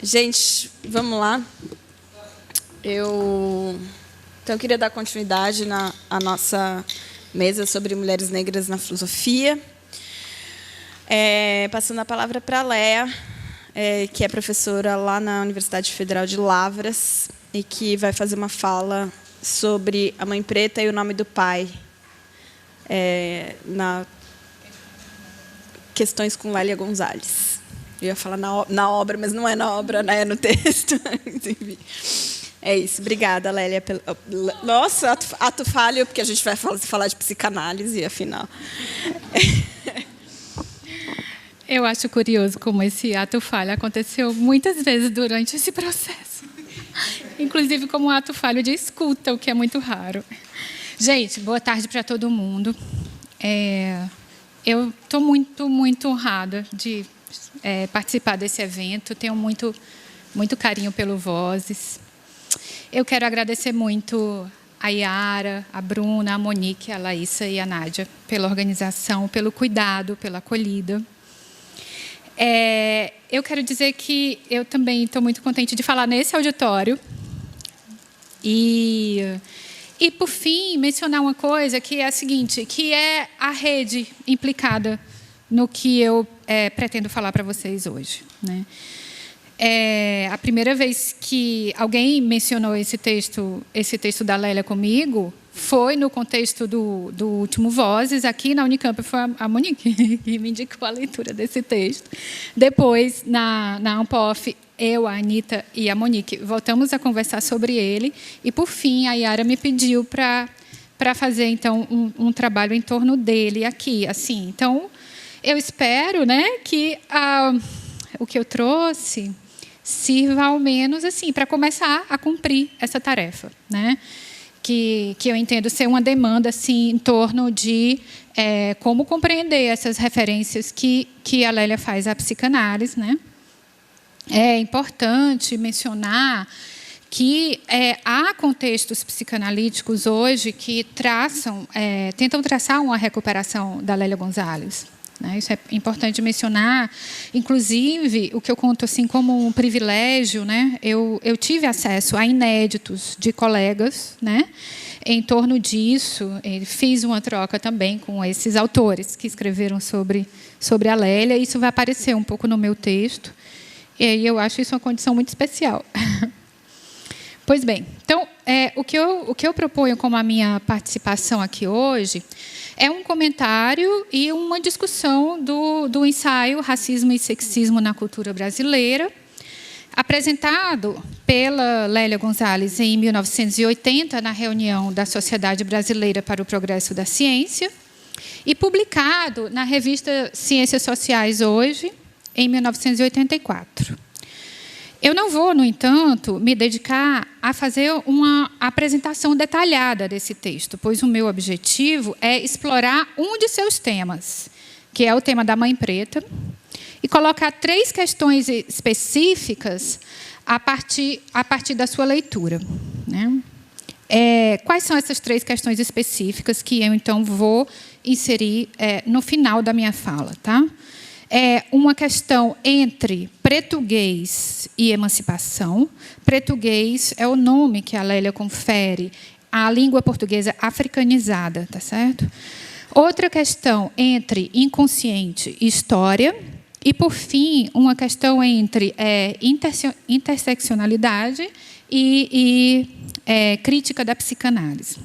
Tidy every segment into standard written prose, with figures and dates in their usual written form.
Gente, vamos lá. Então, eu queria dar continuidade à nossa mesa sobre mulheres negras na filosofia. Passando a palavra para a Léa, que é professora lá na Universidade Federal de Lavras e que vai fazer uma fala sobre a mãe preta e o nome do pai, na Questões com Lélia Gonzalez. Eu ia falar na obra, mas não é na obra, né? É no texto. Enfim. É isso. Obrigada, Lélia. Nossa, ato falho, porque a gente vai falar de psicanálise, afinal. Eu acho curioso como esse ato falho aconteceu muitas vezes durante esse processo. Inclusive como um ato falho de escuta, o que é muito raro. Gente, boa tarde para todo mundo. Eu estou muito honrada de participar desse evento. Tenho muito carinho pelo Vozes. Eu quero agradecer muito a Yara, a Bruna, a Monique, a Laísa e a Nádia pela organização, pelo cuidado, pela acolhida. Eu quero dizer que eu também estou muito contente de falar nesse auditório. E, por fim, mencionar uma coisa que é a seguinte, que é a rede implicada no que eu pretendo falar para vocês hoje, né? A primeira vez que alguém mencionou esse texto da Lélia comigo foi no contexto do último Vozes, aqui na Unicamp, foi a Monique que me indicou a leitura desse texto. Depois, na Ampof, eu, a Anitta e a Monique voltamos a conversar sobre ele, e, por fim, a Yara me pediu para fazer, então, um trabalho em torno dele aqui. Assim, então, eu espero, né, que o que eu trouxe sirva, ao menos, assim, para começar a cumprir essa tarefa, né? Que eu entendo ser uma demanda assim, em torno de como compreender essas referências que a Lélia faz à psicanálise, né? É importante mencionar que há contextos psicanalíticos hoje que tentam traçar uma recuperação da Lélia Gonzalez. Isso é importante mencionar. Inclusive, o que eu conto assim como um privilégio, né? Eu tive acesso a inéditos de colegas, né? Em torno disso, fiz uma troca também com esses autores que escreveram sobre a Lélia. Isso vai aparecer um pouco no meu texto. E eu acho isso uma condição muito especial. Pois bem, então, o que eu proponho como a minha participação aqui hoje é um comentário e uma discussão do ensaio Racismo e Sexismo na Cultura Brasileira, apresentado pela Lélia Gonzalez em 1980, na reunião da Sociedade Brasileira para o Progresso da Ciência, e publicado na revista Ciências Sociais Hoje, em 1984. Eu não vou, no entanto, me dedicar a fazer uma apresentação detalhada desse texto, pois o meu objetivo é explorar um de seus temas, que é o tema da mãe preta, e colocar 3 questões específicas a partir da sua leitura, né? Quais são essas 3 questões específicas que eu, então, vou inserir no final da minha fala, tá? Uma questão entre português e emancipação. Português é o nome que a Lélia confere à língua portuguesa africanizada, tá certo? Outra questão entre inconsciente e história. E, por fim, uma questão entre interseccionalidade e crítica da psicanálise.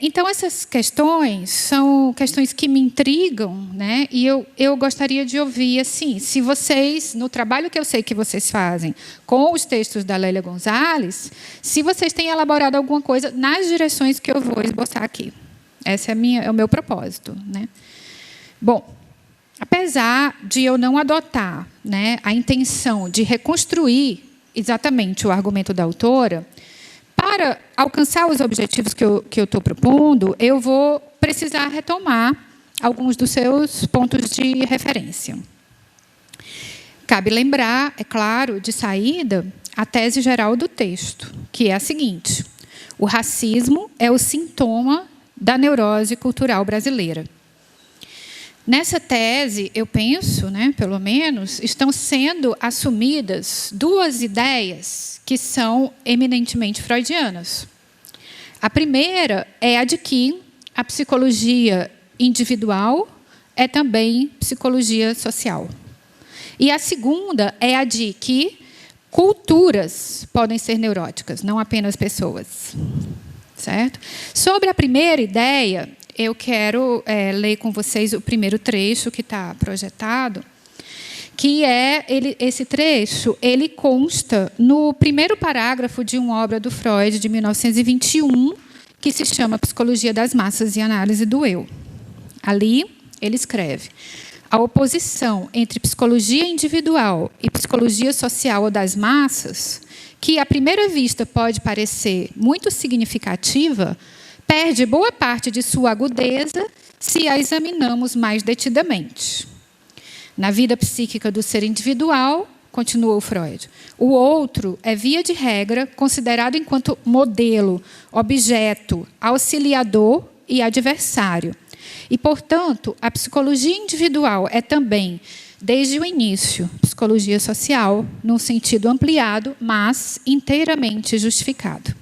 Então, essas questões são questões que me intrigam, né? E eu gostaria de ouvir, assim, se vocês, no trabalho que eu sei que vocês fazem com os textos da Lélia Gonzalez, se vocês têm elaborado alguma coisa nas direções que eu vou esboçar aqui. Esse é o meu propósito, né? Bom, apesar de eu não adotar, né, a intenção de reconstruir exatamente o argumento da autora, para alcançar os objetivos que eu estou propondo, eu vou precisar retomar alguns dos seus pontos de referência. Cabe lembrar, é claro, de saída, a tese geral do texto, que é a seguinte: o racismo é o sintoma da neurose cultural brasileira. Nessa tese, eu penso, né, pelo menos, estão sendo assumidas duas ideias que são eminentemente freudianas. A primeira é a de que a psicologia individual é também psicologia social. E a segunda é a de que culturas podem ser neuróticas, não apenas pessoas. Certo? Sobre a primeira ideia, eu quero ler com vocês o primeiro trecho que está projetado, que esse trecho ele consta no primeiro parágrafo de uma obra do Freud, de 1921, que se chama Psicologia das Massas e Análise do Eu. Ali, ele escreve: a oposição entre psicologia individual e psicologia social ou das massas, que à primeira vista pode parecer muito significativa, perde boa parte de sua agudeza se a examinamos mais detidamente. Na vida psíquica do ser individual, continuou Freud, o outro é, via de regra, considerado enquanto modelo, objeto, auxiliador e adversário. E, portanto, a psicologia individual é também, desde o início, psicologia social, num sentido ampliado, mas inteiramente justificado.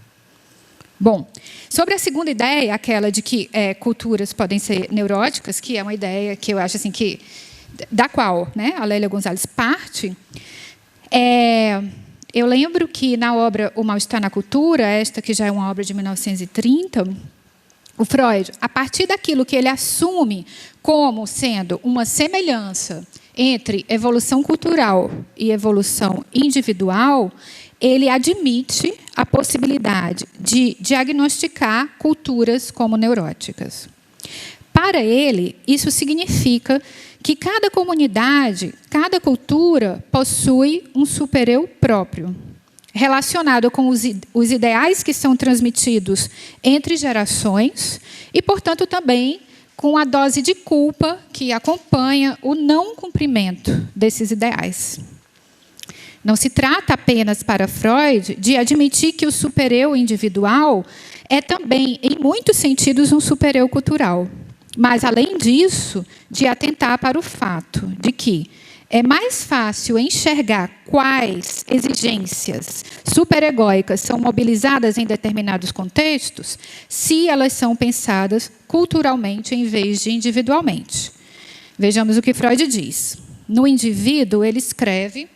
Bom, sobre a segunda ideia, aquela de que culturas podem ser neuróticas, que é uma ideia que eu acho assim que da qual, né, a Lélia Gonzalez parte, eu lembro que na obra O Mal-Estar na Cultura, esta que já é uma obra de 1930, o Freud, a partir daquilo que ele assume como sendo uma semelhança entre evolução cultural e evolução individual, ele admite a possibilidade de diagnosticar culturas como neuróticas. Para ele, isso significa que cada comunidade, cada cultura possui um supereu próprio, relacionado com os ideais que são transmitidos entre gerações e, portanto, também com a dose de culpa que acompanha o não cumprimento desses ideais. Não se trata apenas para Freud de admitir que o supereu individual é também, em muitos sentidos, um supereu cultural. Mas, além disso, de atentar para o fato de que é mais fácil enxergar quais exigências superegóicas são mobilizadas em determinados contextos se elas são pensadas culturalmente em vez de individualmente. Vejamos o que Freud diz. No indivíduo, ele escreve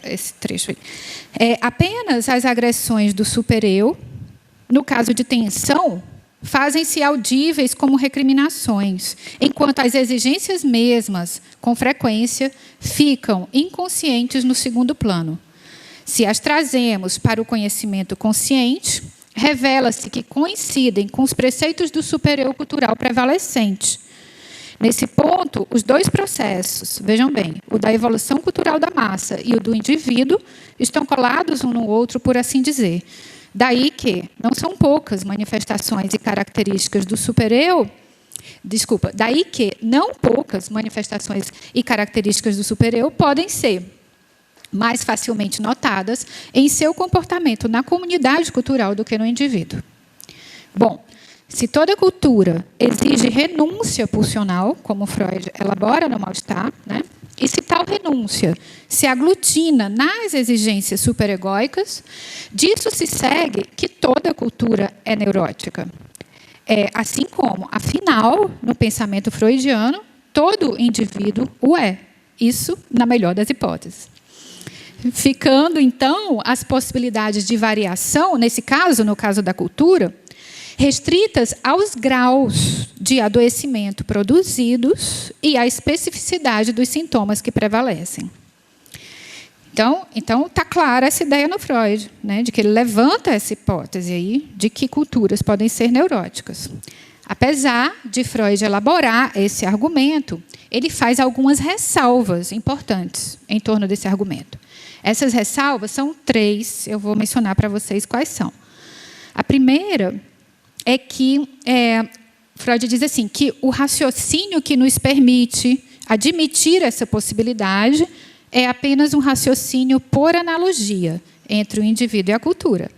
esse trecho aí. Apenas as agressões do supereu, no caso de tensão, fazem-se audíveis como recriminações, enquanto as exigências mesmas, com frequência, ficam inconscientes no segundo plano. Se as trazemos para o conhecimento consciente, revela-se que coincidem com os preceitos do supereu cultural prevalecente. Nesse ponto, os dois processos, vejam bem, o da evolução cultural da massa e o do indivíduo, estão colados um no outro, por assim dizer. Daí que não são poucas manifestações e características do supereu, daí que não poucas manifestações e características do supereu podem ser mais facilmente notadas em seu comportamento na comunidade cultural do que no indivíduo. Bom, se toda cultura exige renúncia pulsional, como Freud elabora no Mal-Estar, né? E se tal renúncia se aglutina nas exigências superegóicas, disso se segue que toda cultura é neurótica. Assim como, afinal, no pensamento freudiano, todo indivíduo o é. Isso na melhor das hipóteses. Ficando, então, as possibilidades de variação, nesse caso, no caso da cultura, restritas aos graus de adoecimento produzidos e à especificidade dos sintomas que prevalecem. Então está clara essa ideia no Freud, né, de que ele levanta essa hipótese aí de que culturas podem ser neuróticas. Apesar de Freud elaborar esse argumento, ele faz algumas ressalvas importantes em torno desse argumento. Essas ressalvas são 3, eu vou mencionar para vocês quais são. A primeira é que Freud diz assim, que o raciocínio que nos permite admitir essa possibilidade é apenas um raciocínio por analogia entre o indivíduo e a cultura.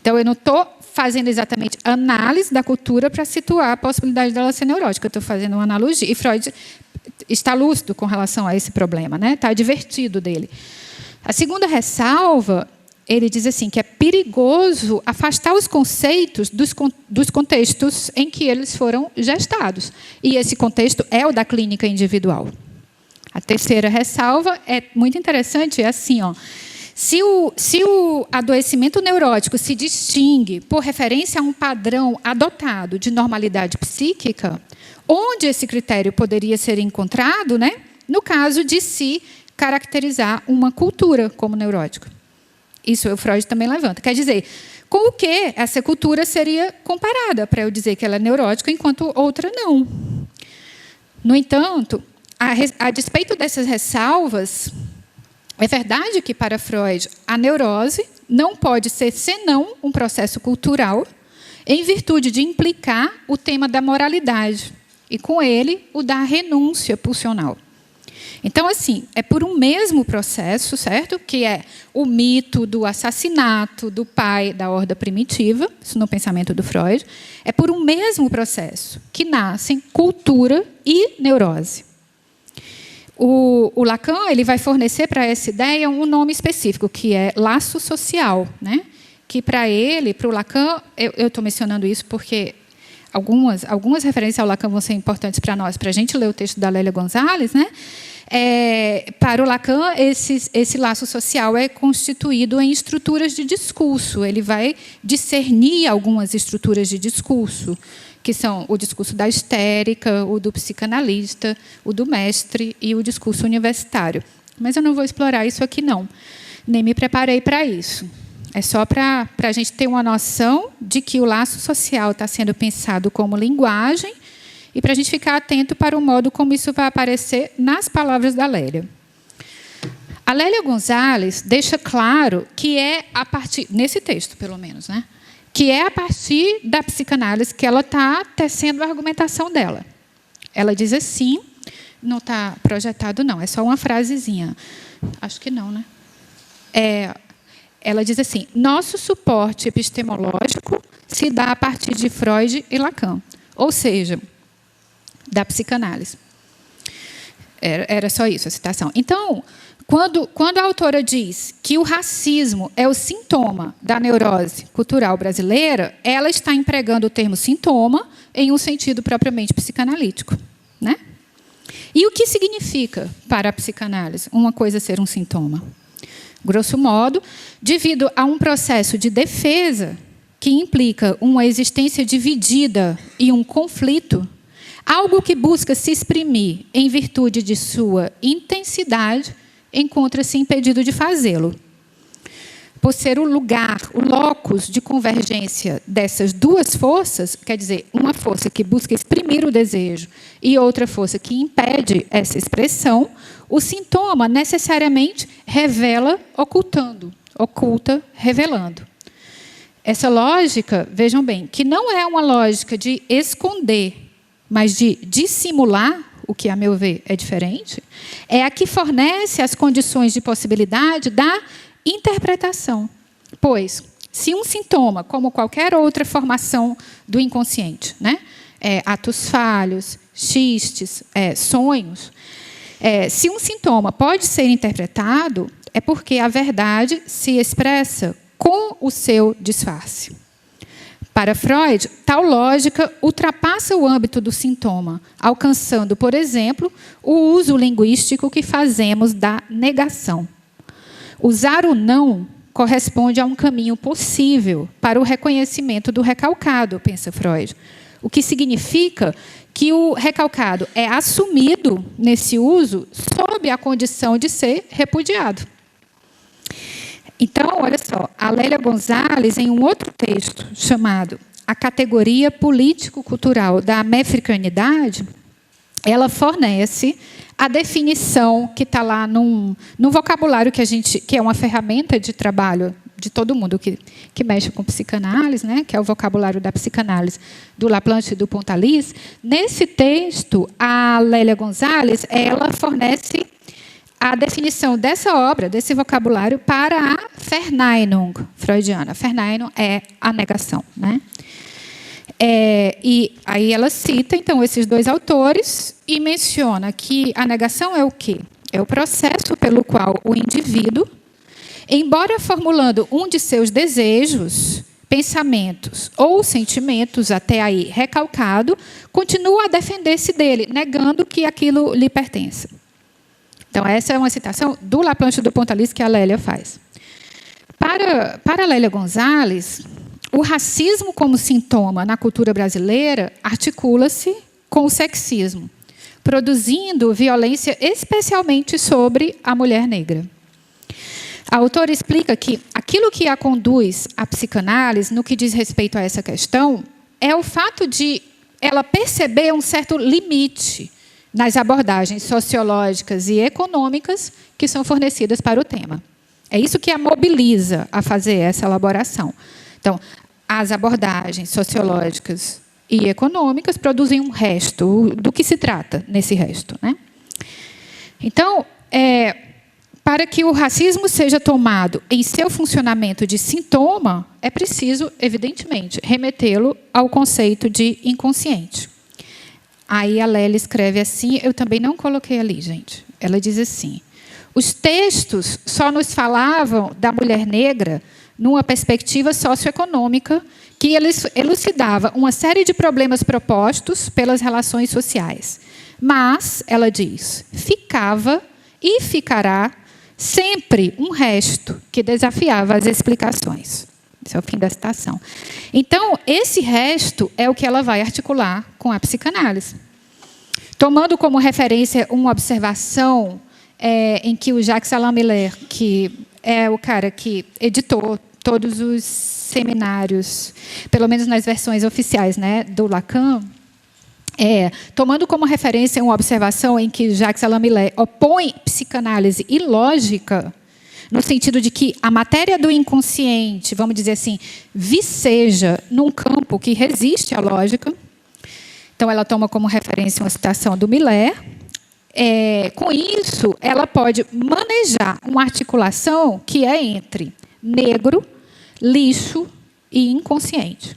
Então, eu não estou fazendo exatamente análise da cultura para situar a possibilidade dela ser neurótica. Eu estou fazendo uma analogia. E Freud está lúcido com relação a esse problema, né? Está advertido dele. A segunda ressalva, ele diz assim, que é perigoso afastar os conceitos dos contextos em que eles foram gestados. E esse contexto é o da clínica individual. A terceira ressalva é muito interessante, é assim, ó. Se o adoecimento neurótico se distingue por referência a um padrão adotado de normalidade psíquica, onde esse critério poderia ser encontrado, né? No caso de se caracterizar uma cultura como neurótica. Isso o Freud também levanta. Quer dizer, com o que essa cultura seria comparada para eu dizer que ela é neurótica enquanto outra não? No entanto, a despeito dessas ressalvas, é verdade que, para Freud, a neurose não pode ser senão um processo cultural em virtude de implicar o tema da moralidade e, com ele, o da renúncia pulsional. Então, assim, é por um mesmo processo, certo? Que é o mito do assassinato do pai da horda primitiva, isso no pensamento do Freud, é por um mesmo processo que nascem cultura e neurose. O Lacan ele vai fornecer para essa ideia um nome específico, que é laço social, né? Que para ele, para o Lacan, eu estou mencionando isso porque algumas referências ao Lacan vão ser importantes para nós, para a gente ler o texto da Lélia Gonzalez, né? Para o Lacan, esse laço social é constituído em estruturas de discurso. Ele vai discernir algumas estruturas de discurso, que são o discurso da histérica, o do psicanalista, o do mestre e o discurso universitário. Mas eu não vou explorar isso aqui, não. Nem me preparei para isso. É só para a gente ter uma noção de que o laço social está sendo pensado como linguagem e para a gente ficar atento para o modo como isso vai aparecer nas palavras da Lélia. A Lélia Gonzalez deixa claro que é a partir, nesse texto, pelo menos, né? Que é a partir da psicanálise que ela está tecendo a argumentação dela. Ela diz assim, não está projetado, não, é só uma frasezinha. Acho que não, né? Ela diz assim, nosso suporte epistemológico se dá a partir de Freud e Lacan, ou seja, da psicanálise. Era só isso, a citação. Então, quando a autora diz que o racismo é o sintoma da neurose cultural brasileira, ela está empregando o termo sintoma em um sentido propriamente psicanalítico, né? E o que significa para a psicanálise uma coisa ser um sintoma? Grosso modo, devido a um processo de defesa que implica uma existência dividida e um conflito, algo que busca se exprimir em virtude de sua intensidade encontra-se impedido de fazê-lo. Por ser o lugar, o locus de convergência dessas duas forças, quer dizer, uma força que busca exprimir o desejo e outra força que impede essa expressão, o sintoma necessariamente revela ocultando, oculta revelando. Essa lógica, vejam bem, que não é uma lógica de esconder, mas de dissimular, o que, a meu ver, é diferente, é a que fornece as condições de possibilidade da interpretação. Pois, se um sintoma, como qualquer outra formação do inconsciente, né, atos falhos, xistes, sonhos, se um sintoma pode ser interpretado, é porque a verdade se expressa com o seu disfarce. Para Freud, tal lógica ultrapassa o âmbito do sintoma, alcançando, por exemplo, o uso linguístico que fazemos da negação. Usar o não corresponde a um caminho possível para o reconhecimento do recalcado, pensa Freud. O que significa que o recalcado é assumido nesse uso sob a condição de ser repudiado. Então, olha só, a Lélia Gonzalez, em um outro texto chamado A Categoria Político-Cultural da Americanidade, ela fornece a definição que está lá num vocabulário que é uma ferramenta de trabalho de todo mundo que mexe com psicanálise, né, que é o vocabulário da psicanálise do Laplanche e do Pontalis. Nesse texto, a Lélia Gonzalez ela fornece a definição dessa obra, desse vocabulário, para a Verneinung freudiana. Verneinung é a negação, né? E aí ela cita, então, esses dois autores e menciona que a negação é o quê? É o processo pelo qual o indivíduo, embora formulando um de seus desejos, pensamentos ou sentimentos, até aí recalcado, continua a defender-se dele, negando que aquilo lhe pertence. Então, essa é uma citação do Laplanche do Pontalis que a Lélia faz. Para Lélia Gonzalez, o racismo como sintoma na cultura brasileira articula-se com o sexismo, produzindo violência especialmente sobre a mulher negra. A autora explica que aquilo que a conduz à psicanálise, no que diz respeito a essa questão, é o fato de ela perceber um certo limite nas abordagens sociológicas e econômicas que são fornecidas para o tema. É isso que a mobiliza a fazer essa elaboração. Então, as abordagens sociológicas e econômicas produzem um resto. Do que se trata nesse resto, né? Então, para que o racismo seja tomado em seu funcionamento de sintoma, é preciso, evidentemente, remetê-lo ao conceito de inconsciente. Aí a Lélia escreve assim, eu também não coloquei ali, gente. Ela diz assim: os textos só nos falavam da mulher negra numa perspectiva socioeconômica que elucidava uma série de problemas propostos pelas relações sociais. Mas, ela diz, ficava e ficará sempre um resto que desafiava as explicações. Esse é o fim da citação. Então, esse resto é o que ela vai articular com a psicanálise. Tomando como referência uma observação em que o Jacques Alain Miller, que é o cara que editou todos os seminários, pelo menos nas versões oficiais, né, do Lacan, tomando como referência uma observação em que Jacques Alain Miller opõe psicanálise e lógica, no sentido de que a matéria do inconsciente, vamos dizer assim, viceja num campo que resiste à lógica. Então, ela toma como referência uma citação do Miller. Com isso, ela pode manejar uma articulação que é entre negro, lixo e inconsciente.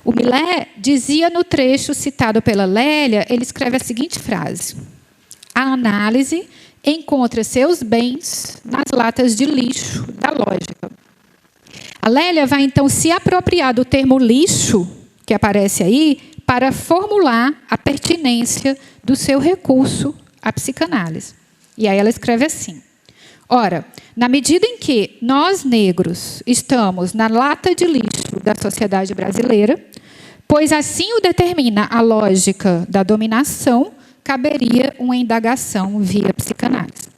O Miller dizia no trecho citado pela Lélia, ele escreve a seguinte frase: a análise encontra seus bens nas latas de lixo da lógica. A Lélia vai, então, se apropriar do termo lixo, que aparece aí, para formular a pertinência do seu recurso à psicanálise. E aí ela escreve assim: ora, na medida em que nós, negros, estamos na lata de lixo da sociedade brasileira, pois assim o determina a lógica da dominação, caberia uma indagação via psicanálise.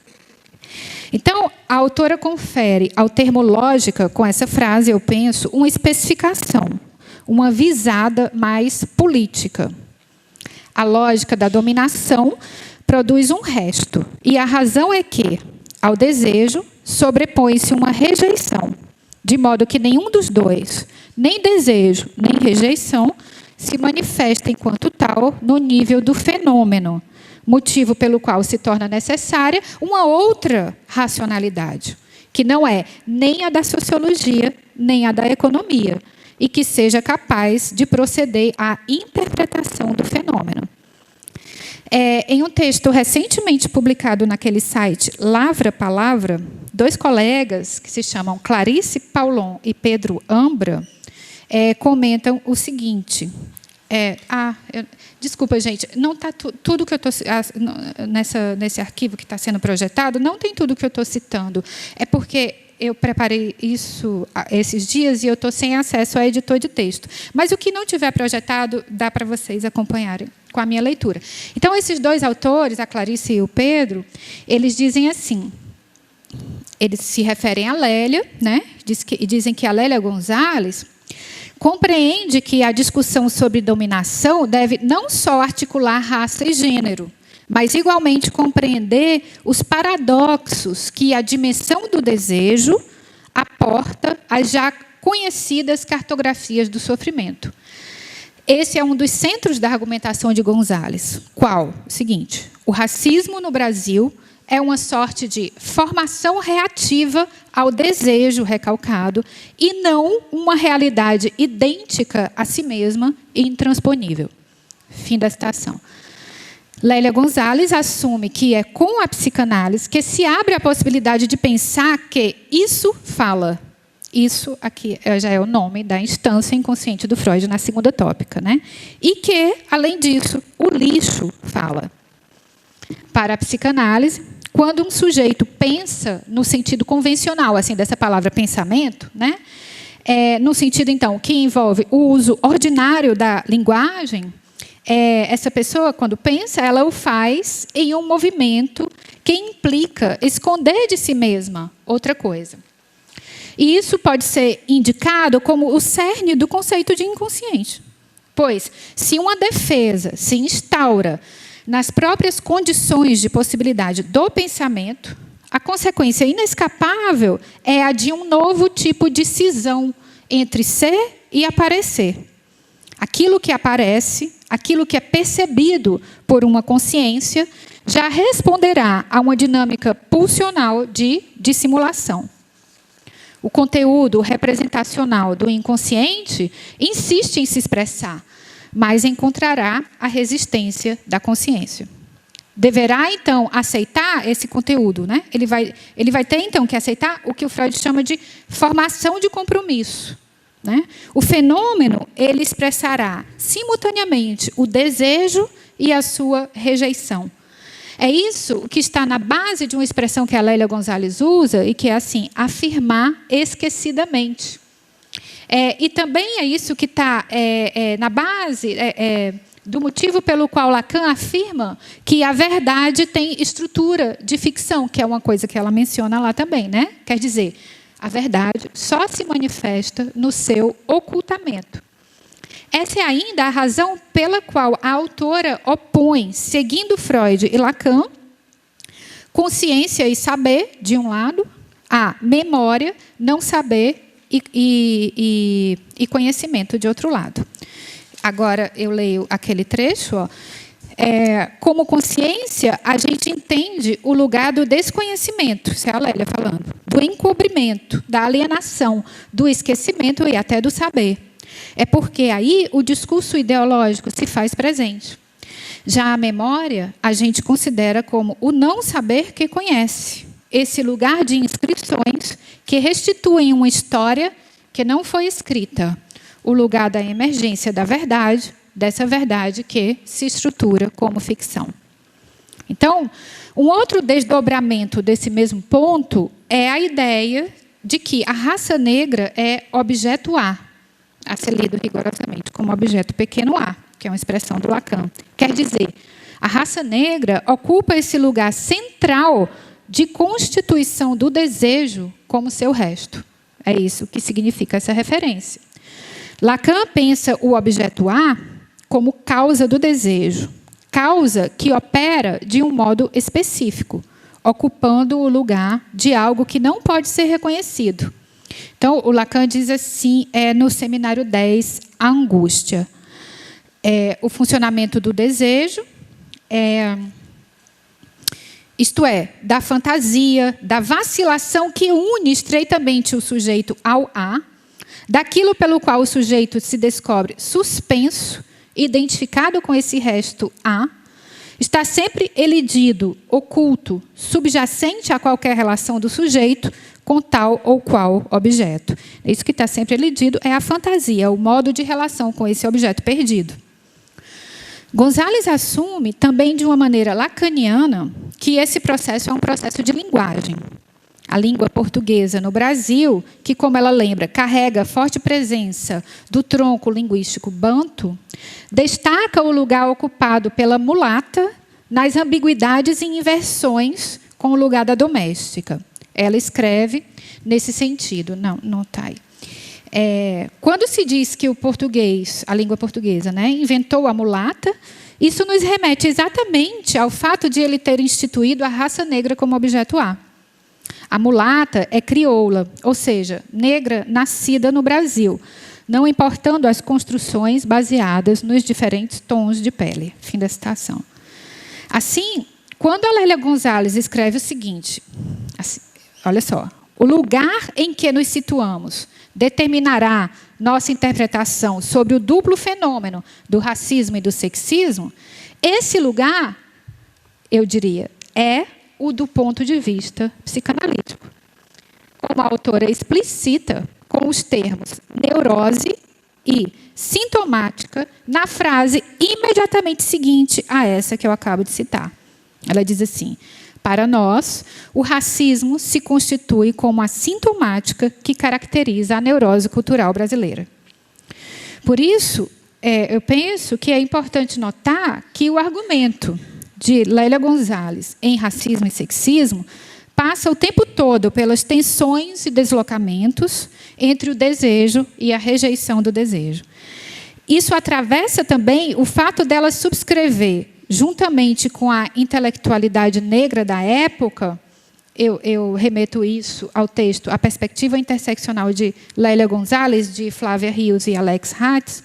Então, a autora confere ao termo lógica, com essa frase, eu penso, uma especificação, uma visada mais política. A lógica da dominação produz um resto, e a razão é que, ao desejo, sobrepõe-se uma rejeição, de modo que nenhum dos dois, nem desejo, nem rejeição, se manifesta enquanto tal no nível do fenômeno, motivo pelo qual se torna necessária uma outra racionalidade, que não é nem a da sociologia, nem a da economia, e que seja capaz de proceder à interpretação do fenômeno. Em um texto recentemente publicado naquele site Lavra Palavra, dois colegas, que se chamam Clarice Paulon e Pedro Ambra, comentam o seguinte. Desculpa, gente, não está tudo que eu estou nesse arquivo que está sendo projetado, não tem tudo que eu estou citando. É porque eu preparei isso esses dias e eu estou sem acesso ao editor de texto. Mas o que não tiver projetado, dá para vocês acompanharem com a minha leitura. Então, esses dois autores, a Clarice e o Pedro, eles dizem assim, eles se referem a Lélia, né? Dizem que a Lélia Gonzalez compreende que a discussão sobre dominação deve não só articular raça e gênero, mas igualmente compreender os paradoxos que a dimensão do desejo aporta às já conhecidas cartografias do sofrimento. Esse é um dos centros da argumentação de Gonzalez. Qual? O seguinte: O racismo no Brasil é uma sorte de formação reativa ao desejo recalcado e não uma realidade idêntica a si mesma e intransponível. Fim da citação. Lélia Gonzalez assume que é com a psicanálise que se abre a possibilidade de pensar que isso fala. Isso aqui já é o nome da instância inconsciente do Freud na segunda tópica, né? E que, além disso, o lixo fala. Para a psicanálise, quando um sujeito pensa no sentido convencional, assim, dessa palavra pensamento, né? No sentido, então, que envolve o uso ordinário da linguagem, essa pessoa, quando pensa, ela o faz em um movimento que implica esconder de si mesma outra coisa. E isso pode ser indicado como o cerne do conceito de inconsciente. Pois, se uma defesa se instaura nas próprias condições de possibilidade do pensamento, a consequência inescapável é a de um novo tipo de cisão entre ser e aparecer. Aquilo que aparece, aquilo que é percebido por uma consciência, já responderá a uma dinâmica pulsional de dissimulação. O conteúdo representacional do inconsciente insiste em se expressar, mas encontrará a resistência da consciência. Deverá, então, aceitar esse conteúdo, né? Ele vai ter, então, que aceitar o que o Freud chama de formação de compromisso, né? O fenômeno, ele expressará simultaneamente o desejo e a sua rejeição. É isso que está na base de uma expressão que a Lélia Gonzalez usa, e que é assim, afirmar esquecidamente. E também é isso que está na base do motivo pelo qual Lacan afirma que a verdade tem estrutura de ficção, que é uma coisa que ela menciona lá também, né? Quer dizer, a verdade só se manifesta no seu ocultamento. Essa é ainda a razão pela qual a autora opõe, seguindo Freud e Lacan, consciência e saber, de um lado, a memória, não saber e conhecimento, de outro lado. Agora, eu leio aquele trecho. Como consciência, a gente entende o lugar do desconhecimento, isso é a Lélia falando, do encobrimento, da alienação, do esquecimento e até do saber. É porque aí o discurso ideológico se faz presente. Já a memória, a gente considera como o não saber que conhece. Esse lugar de inscrições que restituem uma história que não foi escrita. O lugar da emergência da verdade, dessa verdade que se estrutura como ficção. Então, um outro desdobramento desse mesmo ponto é a ideia de que a raça negra é objeto a ser lido rigorosamente como objeto pequeno a, que é uma expressão do Lacan. Quer dizer, a raça negra ocupa esse lugar central de constituição do desejo como seu resto. É isso que significa essa referência. Lacan pensa o objeto A como causa do desejo, causa que opera de um modo específico, ocupando o lugar de algo que não pode ser reconhecido. Então, o Lacan diz assim, no Seminário 10, a angústia. O funcionamento do desejo, isto é, da fantasia, da vacilação que une estreitamente o sujeito ao A, daquilo pelo qual o sujeito se descobre suspenso, identificado com esse resto A, está sempre elidido, oculto, subjacente a qualquer relação do sujeito com tal ou qual objeto. Isso que está sempre elidido é a fantasia, o modo de relação com esse objeto perdido. Gonzalez assume, também de uma maneira lacaniana, que esse processo é um processo de linguagem. A língua portuguesa no Brasil, que, como ela lembra, carrega forte presença do tronco linguístico banto, destaca o lugar ocupado pela mulata nas ambiguidades e inversões com o lugar da doméstica. Ela escreve nesse sentido. Não está aí. Quando se diz que o português, a língua portuguesa, né, inventou a mulata, isso nos remete exatamente ao fato de ele ter instituído a raça negra como objeto A. A mulata é crioula, ou seja, negra nascida no Brasil, não importando as construções baseadas nos diferentes tons de pele. Fim da citação. Assim, Quando a Lélia Gonzalez escreve o seguinte, assim, olha só, o lugar em que nos situamos determinará nossa interpretação sobre o duplo fenômeno do racismo e do sexismo, esse lugar, eu diria, é o do ponto de vista psicanalítico. Como a autora explicita com os termos neurose e sintomática na frase imediatamente seguinte a essa que eu acabo de citar. Ela diz assim: para nós, o racismo se constitui como a sintomática que caracteriza a neurose cultural brasileira. Por isso, eu penso que é importante notar que o argumento de Lélia Gonzalez em Racismo e Sexismo passa o tempo todo pelas tensões e deslocamentos entre o desejo e a rejeição do desejo. Isso atravessa também o fato dela subscrever, juntamente com a intelectualidade negra da época, eu remeto isso ao texto A Perspectiva Interseccional de Lélia Gonzalez, de Flávia Rios e Alex Hatz.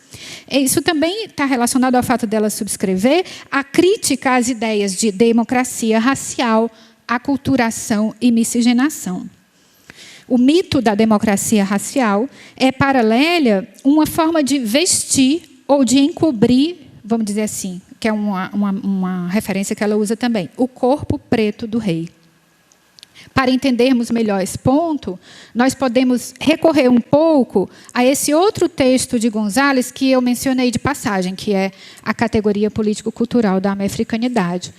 Isso também está relacionado ao fato dela subscrever a crítica às ideias de democracia racial, aculturação e miscigenação. O mito da democracia racial é, para Lélia, uma forma de vestir ou de encobrir, vamos dizer assim, que é uma referência que ela usa também, o corpo preto do rei. Para entendermos melhor esse ponto, nós podemos recorrer um pouco a esse outro texto de Gonzalez que eu mencionei de passagem, que é a categoria político-cultural da americanidade.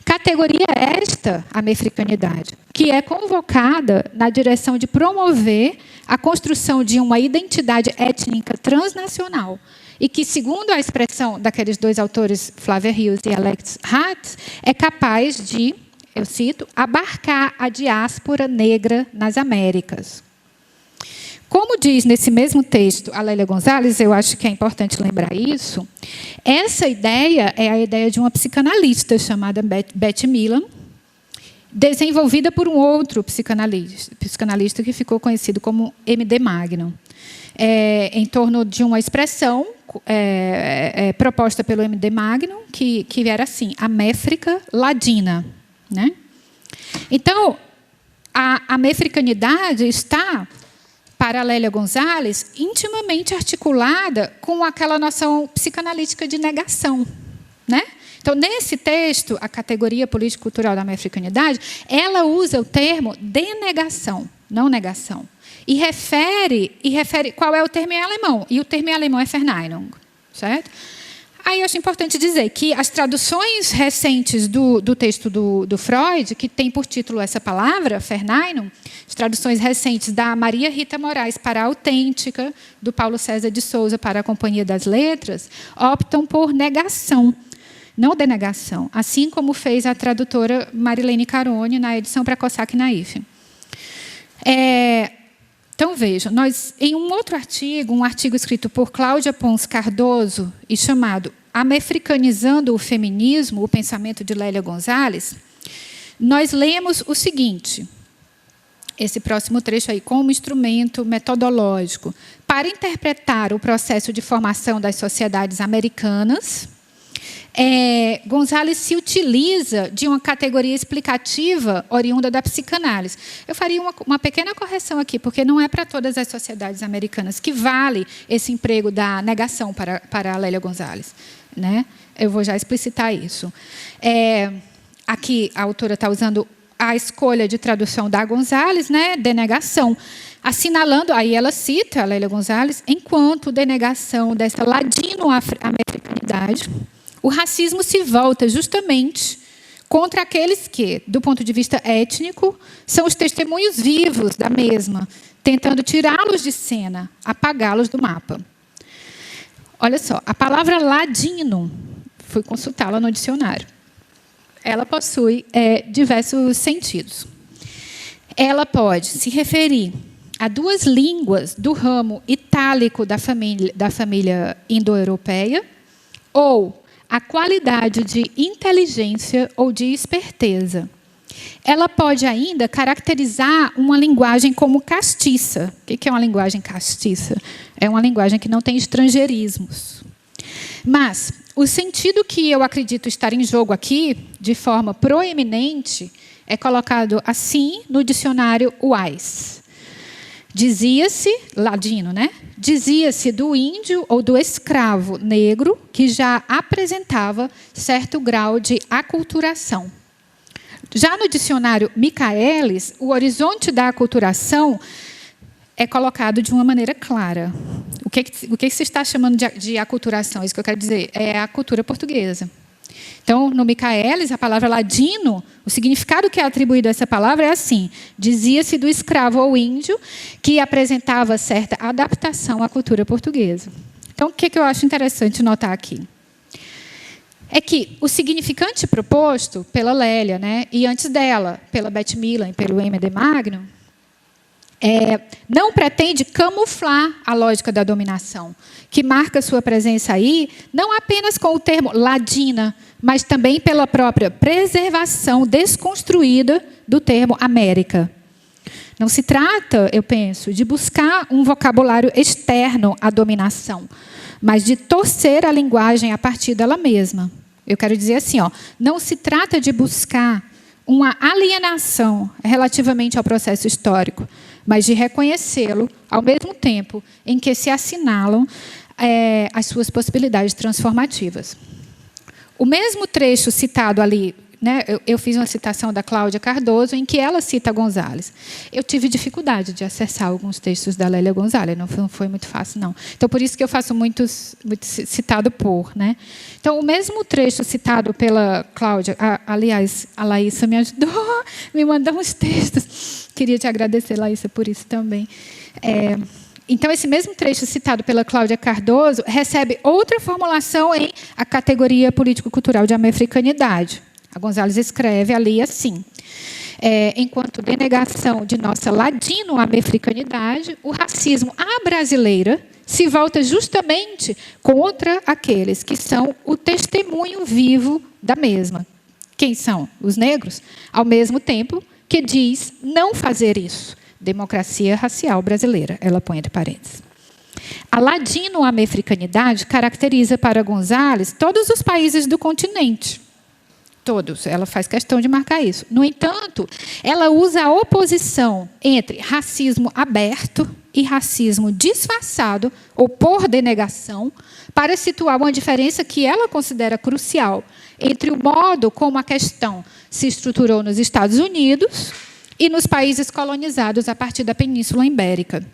Categoria esta, a americanidade, que é convocada na direção de promover a construção de uma identidade étnica transnacional e que, segundo a expressão daqueles dois autores, Flávia Rios e Alex Hatz, é capaz de, eu cito, abarcar a diáspora negra nas Américas. Como diz nesse mesmo texto a Lélia Gonzalez, eu acho que é importante lembrar isso, essa ideia é a ideia de uma psicanalista chamada Beth Milan, desenvolvida por um outro psicanalista que ficou conhecido como M.D. Magnum, em torno de uma expressão proposta pelo M.D. Magnum, que era assim, a méfrica ladina. Né? Então, a mefricanidade está, para a Lélia Gonzalez, intimamente articulada com aquela noção psicanalítica de negação. Né? Então, nesse texto, a categoria político-cultural da mefricanidade, ela usa o termo denegação, não negação. E refere qual é o termo em alemão. E o termo em alemão é Verneinung. Certo? Aí eu acho importante dizer que as traduções recentes do texto do Freud, que tem por título essa palavra, Verneinung, as traduções recentes da Maria Rita Moraes para a Autêntica, do Paulo César de Souza para a Companhia das Letras, optam por negação, não denegação, assim como fez a tradutora Marilene Carone na edição para Cossack Naif. Então, vejam, nós, em um outro artigo, um artigo escrito por Cláudia Pons Cardoso e chamado Americanizando o Feminismo, o pensamento de Lélia Gonzalez, nós lemos o seguinte, esse próximo trecho aí, como instrumento metodológico para interpretar o processo de formação das sociedades americanas, Gonzalez se utiliza de uma categoria explicativa oriunda da psicanálise. Eu faria uma pequena correção aqui, porque não é para todas as sociedades americanas que vale esse emprego da negação para a Lélia Gonzalez. Né? Eu vou já explicitar isso. Aqui a autora está usando a escolha de tradução da Gonzalez, né? Denegação, assinalando, aí ela cita a Lélia Gonzalez, enquanto denegação dessa ladino-americanidade, o racismo se volta justamente contra aqueles que, do ponto de vista étnico, são os testemunhos vivos da mesma, tentando tirá-los de cena, apagá-los do mapa. Olha só, a palavra ladino, fui consultá-la no dicionário. Ela possui diversos sentidos. Ela pode se referir a duas línguas do ramo itálico da família indo-europeia ou a qualidade de inteligência ou de esperteza. Ela pode ainda caracterizar uma linguagem como castiça. O que é uma linguagem castiça? É uma linguagem que não tem estrangeirismos. Mas o sentido que eu acredito estar em jogo aqui, de forma proeminente, é colocado assim no dicionário Wise. Dizia-se, ladino, né? Dizia-se do índio ou do escravo negro que já apresentava certo grau de aculturação. Já no dicionário Michaelis, o horizonte da aculturação é colocado de uma maneira clara. O que se está chamando de aculturação? Isso que eu quero dizer é a cultura portuguesa. Então, no Michaelis, a palavra ladino, o significado que é atribuído a essa palavra é assim: dizia-se do escravo ou índio que apresentava certa adaptação à cultura portuguesa. Então, o que eu acho interessante notar aqui? É que o significante proposto pela Lélia, né, e antes dela, pela Beth Milan e pelo M. de Magno, não pretende camuflar a lógica da dominação, que marca sua presença aí, não apenas com o termo ladina, mas também pela própria preservação desconstruída do termo América. Não se trata, eu penso, de buscar um vocabulário externo à dominação, mas de torcer a linguagem a partir dela mesma. Eu quero dizer assim, não se trata de buscar uma alienação relativamente ao processo histórico, mas de reconhecê-lo ao mesmo tempo em que se assinalam as suas possibilidades transformativas. O mesmo trecho citado ali, né, eu fiz uma citação da Cláudia Cardoso, em que ela cita Gonzalez. Eu tive dificuldade de acessar alguns textos da Lélia Gonzalez, não foi muito fácil, não. Então, por isso que eu faço muito citado por. Né? Então, o mesmo trecho citado pela Cláudia, aliás, a Laísa me ajudou, me mandou uns textos. Queria te agradecer, Laísa, por isso também. Então, esse mesmo trecho citado pela Cláudia Cardoso recebe outra formulação em A Categoria Político-Cultural de Americanidade. A Gonzalez escreve ali assim: enquanto denegação de nossa ladino-americanidade, o racismo à brasileira se volta justamente contra aqueles que são o testemunho vivo da mesma. Quem são? Os negros, ao mesmo tempo que diz não fazer isso. Democracia racial brasileira, ela põe entre parênteses. A ladino-americanidade caracteriza para Gonzalez todos os países do continente. Todos, ela faz questão de marcar isso. No entanto, ela usa a oposição entre racismo aberto e racismo disfarçado, ou por denegação, para situar uma diferença que ela considera crucial entre o modo como a questão se estruturou nos Estados Unidos e nos países colonizados a partir da Península Ibérica.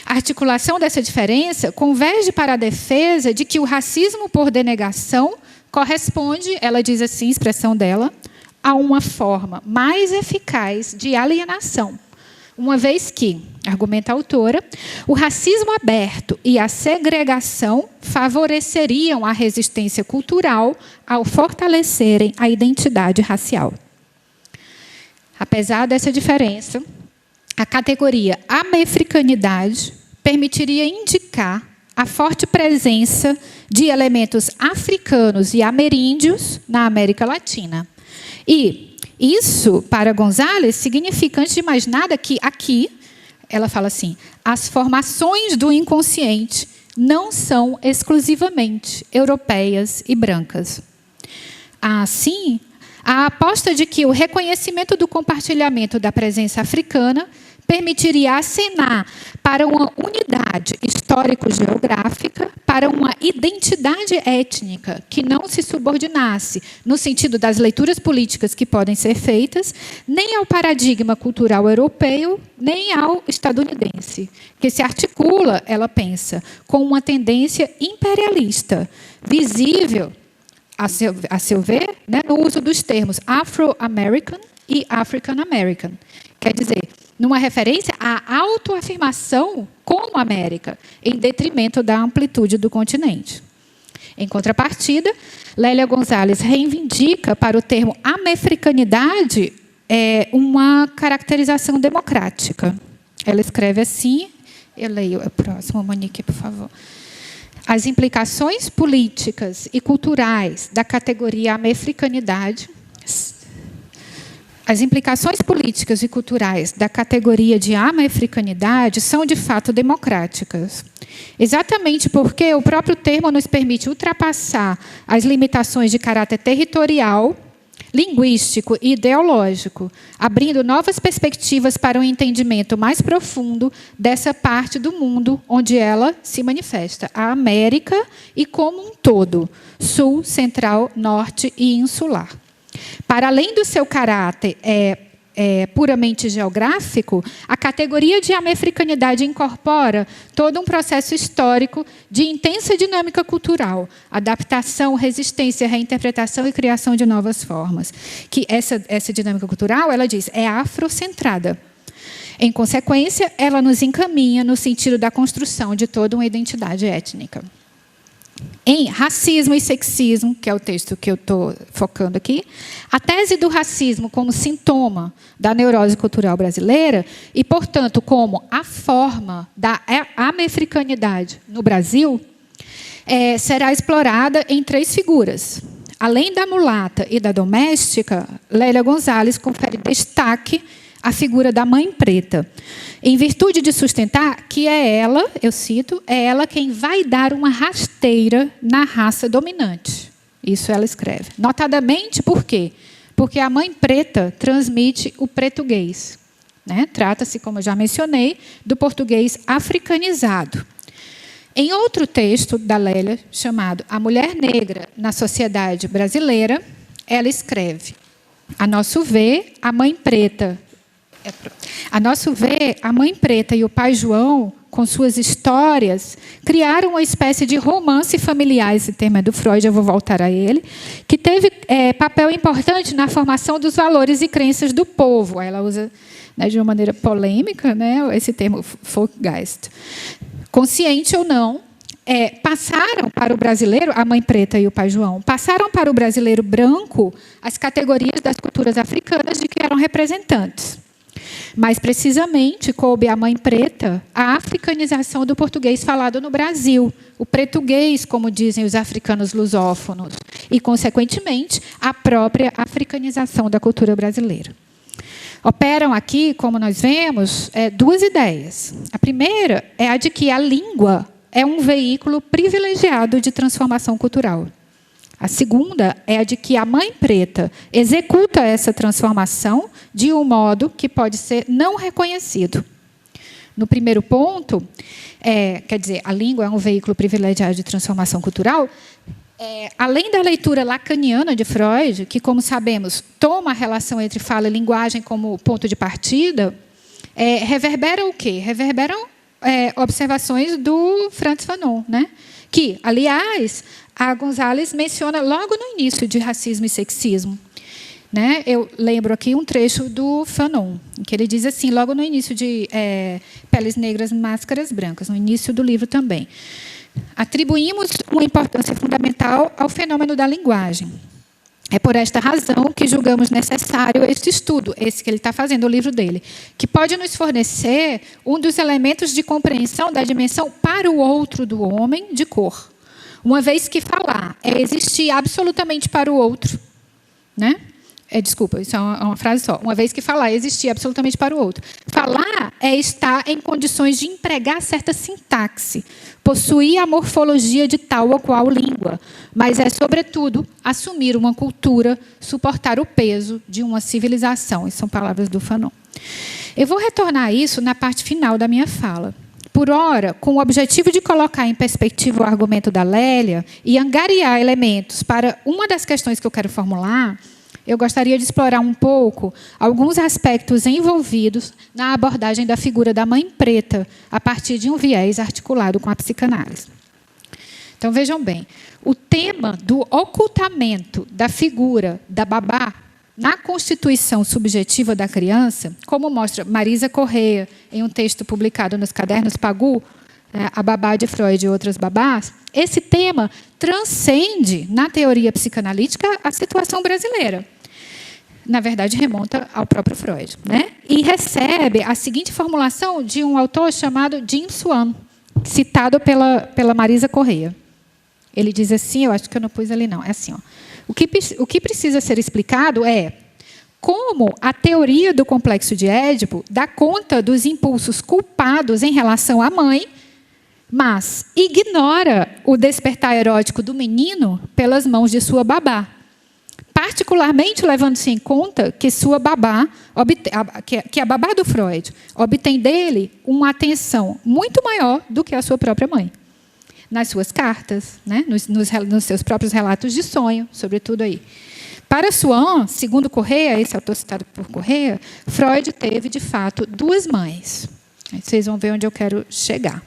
A articulação dessa diferença converge para a defesa de que o racismo por denegação corresponde, ela diz assim, expressão dela, a uma forma mais eficaz de alienação, uma vez que, argumenta a autora, o racismo aberto e a segregação favoreceriam a resistência cultural ao fortalecerem a identidade racial. Apesar dessa diferença, a categoria americanidade permitiria indicar a forte presença de elementos africanos e ameríndios na América Latina. E isso, para Gonzalez, significa, antes de mais nada, que aqui, ela fala assim, as formações do inconsciente não são exclusivamente europeias e brancas. Assim, a aposta de que o reconhecimento do compartilhamento da presença africana permitiria acenar para uma unidade histórico-geográfica, para uma identidade étnica que não se subordinasse, no sentido das leituras políticas que podem ser feitas, nem ao paradigma cultural europeu, nem ao estadunidense, que se articula, ela pensa, com uma tendência imperialista, visível, a seu ver, né, no uso dos termos Afro-American e African-American. Quer dizer, numa referência à autoafirmação como América, em detrimento da amplitude do continente. Em contrapartida, Lélia Gonzalez reivindica para o termo americanidade uma caracterização democrática. Ela escreve assim, eu leio o próximo, Monique, por favor. As implicações políticas e culturais da categoria americanidade As implicações políticas e culturais da categoria de ama-africanidade são, de fato, democráticas. Exatamente porque o próprio termo nos permite ultrapassar as limitações de caráter territorial, linguístico e ideológico, abrindo novas perspectivas para um entendimento mais profundo dessa parte do mundo onde ela se manifesta, a América e como um todo, sul, central, norte e insular. Para além do seu caráter puramente geográfico, a categoria de ama-africanidade incorpora todo um processo histórico de intensa dinâmica cultural, adaptação, resistência, reinterpretação e criação de novas formas. Que essa dinâmica cultural, ela diz, é afrocentrada. Em consequência, ela nos encaminha no sentido da construção de toda uma identidade étnica. Em Racismo e Sexismo, que é o texto que eu estou focando aqui, a tese do racismo como sintoma da neurose cultural brasileira e, portanto, como a forma da ama-africanidade no Brasil, será explorada em 3 figuras. Além da mulata e da doméstica, Lélia Gonzalez confere destaque à figura da mãe preta, em virtude de sustentar que é ela, eu cito, é ela quem vai dar uma rasteira na raça dominante. Isso ela escreve. Notadamente, por quê? Porque a mãe preta transmite o português. Né? Trata-se, como eu já mencionei, do português africanizado. Em outro texto da Lélia, chamado A Mulher Negra na Sociedade Brasileira, ela escreve: a nosso ver, a mãe preta e o pai João, com suas histórias, criaram uma espécie de romance familiar, esse termo é do Freud, eu vou voltar a ele, que teve papel importante na formação dos valores e crenças do povo. Ela usa, né, de uma maneira polêmica, né, esse termo Volksgeist. Consciente ou não, passaram para o brasileiro, a mãe preta e o pai João, passaram para o brasileiro branco as categorias das culturas africanas de que eram representantes. Mais precisamente, coube à mãe preta a africanização do português falado no Brasil, o pretuguês, como dizem os africanos lusófonos, e, consequentemente, a própria africanização da cultura brasileira. Operam aqui, como nós vemos, 2 ideias. A primeira é a de que a língua é um veículo privilegiado de transformação cultural. A segunda é a de que a mãe preta executa essa transformação de um modo que pode ser não reconhecido. No primeiro ponto, quer dizer, a língua é um veículo privilegiado de transformação cultural, além da leitura lacaniana de Freud, que, como sabemos, toma a relação entre fala e linguagem como ponto de partida, reverbera o quê? Reverberam observações do Frantz Fanon, né? Que, aliás, a Gonzalez menciona logo no início de Racismo e Sexismo. Né? Eu lembro aqui um trecho do Fanon, em que ele diz assim, logo no início de Peles Negras, Máscaras Brancas, no início do livro também. Atribuímos uma importância fundamental ao fenômeno da linguagem. É por esta razão que julgamos necessário este estudo, esse que ele está fazendo, o livro dele, que pode nos fornecer um dos elementos de compreensão da dimensão para o outro do homem de cor. Uma vez que falar é existir absolutamente para o outro, né? Desculpa, isso é uma frase só. Uma vez que falar é existir absolutamente para o outro. Falar é estar em condições de empregar certa sintaxe, possuir a morfologia de tal ou qual língua, mas é, sobretudo, assumir uma cultura, suportar o peso de uma civilização. Essas são palavras do Fanon. Eu vou retornar a isso na parte final da minha fala. Por ora, com o objetivo de colocar em perspectiva o argumento da Lélia e angariar elementos para uma das questões que eu quero formular, eu gostaria de explorar um pouco alguns aspectos envolvidos na abordagem da figura da mãe preta, a partir de um viés articulado com a psicanálise. Então, vejam bem, o tema do ocultamento da figura da babá na constituição subjetiva da criança, como mostra Marisa Correia, em um texto publicado nos Cadernos Pagu, A Babá de Freud e Outras Babás, esse tema transcende, na teoria psicanalítica, a situação brasileira. Na verdade, remonta ao próprio Freud, né? E recebe a seguinte formulação de um autor chamado Jim Swan, citado pela Marisa Correia. Ele diz assim, eu acho que eu não pus ali não, é assim, ó. O que precisa ser explicado é como a teoria do complexo de Édipo dá conta dos impulsos culpados em relação à mãe, mas ignora o despertar erótico do menino pelas mãos de sua babá, particularmente levando-se em conta que sua babá, que a babá do Freud, obtém dele uma atenção muito maior do que a sua própria mãe. Nas suas cartas, né? nos seus próprios relatos de sonho, sobretudo aí. Para Swan, segundo Correia, esse autor citado por Correia, Freud teve, de fato, 2 mães. Aí vocês vão ver onde eu quero chegar.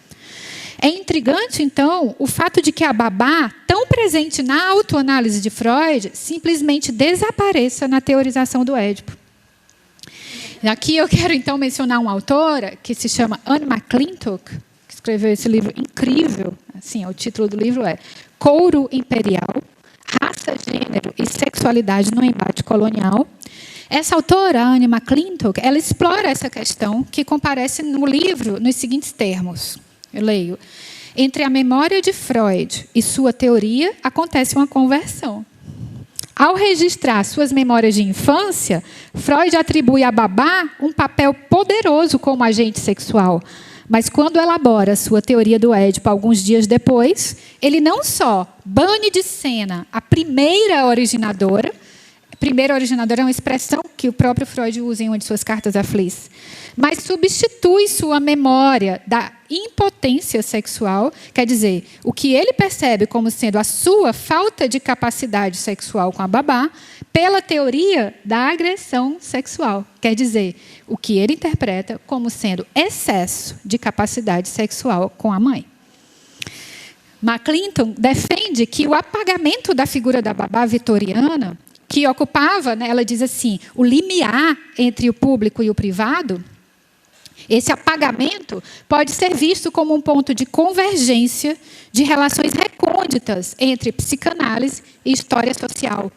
É intrigante, então, o fato de que a babá, tão presente na autoanálise de Freud, simplesmente desapareça na teorização do Édipo. Aqui eu quero, então, mencionar uma autora que se chama Anne McClintock, que escreveu esse livro incrível. Assim, o título do livro é Couro Imperial, Raça, Gênero e Sexualidade no Embate Colonial. Essa autora, Anne McClintock, ela explora essa questão que comparece no livro nos seguintes termos. Eu leio. Entre a memória de Freud e sua teoria, acontece uma conversão. Ao registrar suas memórias de infância, Freud atribui à babá um papel poderoso como agente sexual. Mas quando elabora sua teoria do Édipo alguns dias depois, ele não só bane de cena a primeira originadora é uma expressão que o próprio Freud usa em uma de suas cartas a Fliss, mas substitui sua memória da impotência sexual, quer dizer, o que ele percebe como sendo a sua falta de capacidade sexual com a babá, pela teoria da agressão sexual, quer dizer, o que ele interpreta como sendo excesso de capacidade sexual com a mãe. McClintock defende que o apagamento da figura da babá vitoriana, que ocupava, né, ela diz assim, o limiar entre o público e o privado, esse apagamento pode ser visto como um ponto de convergência de relações recônditas entre psicanálise e história social,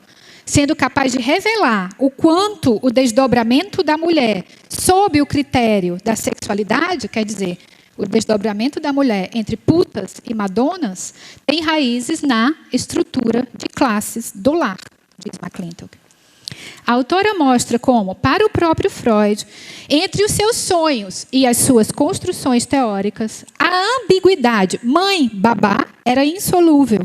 sendo capaz de revelar o quanto o desdobramento da mulher sob o critério da sexualidade, quer dizer, o desdobramento da mulher entre putas e madonas, tem raízes na estrutura de classes do lar, diz McClintock. A autora mostra como, para o próprio Freud, entre os seus sonhos e as suas construções teóricas, a ambiguidade mãe-babá era insolúvel,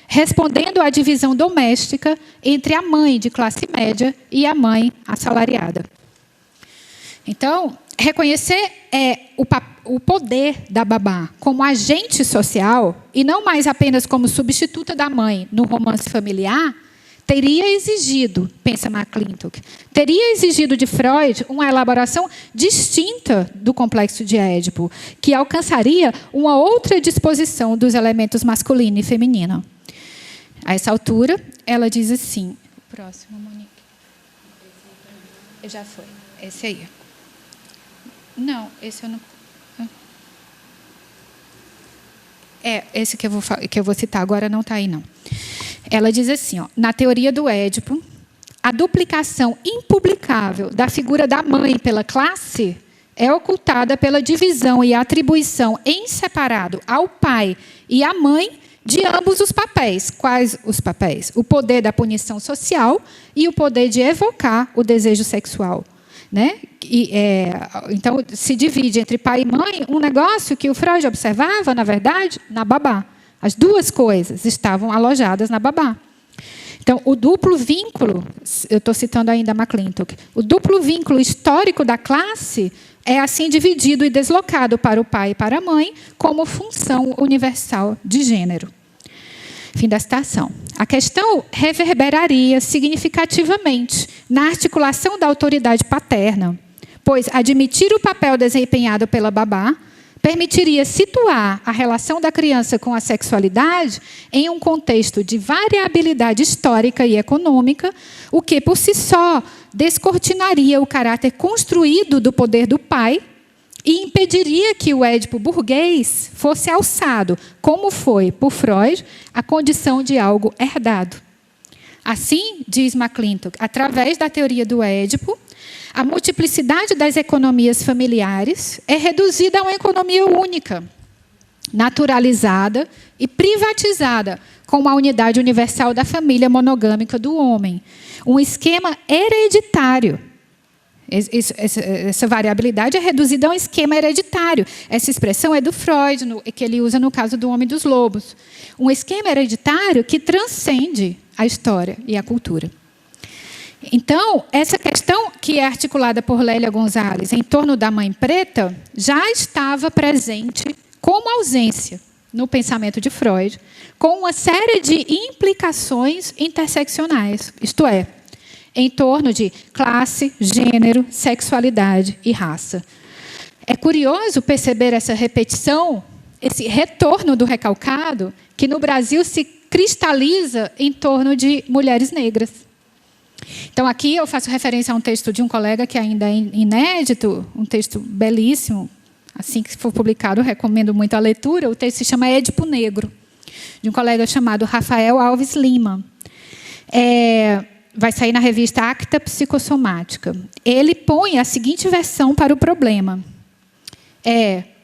respondendo à divisão doméstica entre a mãe de classe média e a mãe assalariada. Então, reconhecer o poder da babá como agente social, e não mais apenas como substituta da mãe no romance familiar, teria exigido, pensa McClintock, teria exigido de Freud uma elaboração distinta do complexo de Édipo, que alcançaria uma outra disposição dos elementos masculino e feminino. A essa altura, ela diz assim... O próximo, Monique. Já foi. Esse aí. Não, esse eu não... esse que eu vou citar agora não está aí, não. Ela diz assim, ó, na teoria do Édipo, a duplicação impublicável da figura da mãe pela classe é ocultada pela divisão e atribuição em separado ao pai e à mãe de ambos os papéis. Quais os papéis? O poder da punição social e o poder de evocar o desejo sexual. Né? Então, se divide entre pai e mãe um negócio que o Freud observava, na verdade, na babá. As duas coisas estavam alojadas na babá. Então, o duplo vínculo, eu estou citando ainda McClintock, o duplo vínculo histórico da classe é assim dividido e deslocado para o pai e para a mãe como função universal de gênero. Fim da citação. A questão reverberaria significativamente na articulação da autoridade paterna, pois admitir o papel desempenhado pela babá permitiria situar a relação da criança com a sexualidade em um contexto de variabilidade histórica e econômica, o que, por si só, descortinaria o caráter construído do poder do pai e impediria que o Édipo burguês fosse alçado, como foi, por Freud, à condição de algo herdado. Assim, diz McClintock, através da teoria do Édipo, a multiplicidade das economias familiares é reduzida a uma economia única, naturalizada e privatizada como a unidade universal da família monogâmica do homem. Um esquema hereditário. Essa variabilidade é reduzida a um esquema hereditário. Essa expressão é do Freud, que ele usa no caso do Homem dos Lobos. Um esquema hereditário que transcende a história e a cultura. Então, essa questão que é articulada por Lélia Gonzalez em torno da mãe preta já estava presente como ausência no pensamento de Freud, com uma série de implicações interseccionais, isto é, em torno de classe, gênero, sexualidade e raça. É curioso perceber essa repetição, esse retorno do recalcado, que no Brasil se cristaliza em torno de mulheres negras. Então, aqui eu faço referência a um texto de um colega que ainda é inédito, um texto belíssimo. Assim que for publicado, eu recomendo muito a leitura. O texto se chama Édipo Negro, de um colega chamado Rafael Alves Lima. Vai sair na revista Acta Psicossomática. Ele põe a seguinte versão para o problema.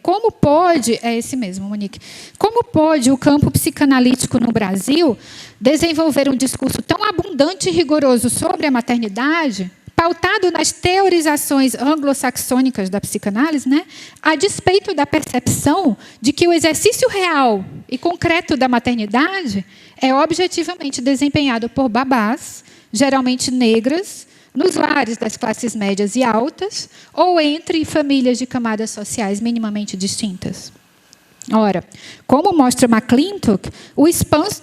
Como pode, é esse mesmo, Monique, como pode o campo psicanalítico no Brasil desenvolver um discurso tão abundante e rigoroso sobre a maternidade, pautado nas teorizações anglo-saxônicas da psicanálise, né, a despeito da percepção de que o exercício real e concreto da maternidade é objetivamente desempenhado por babás, geralmente negras, nos lares das classes médias e altas, ou entre famílias de camadas sociais minimamente distintas. Ora, como mostra McClintock,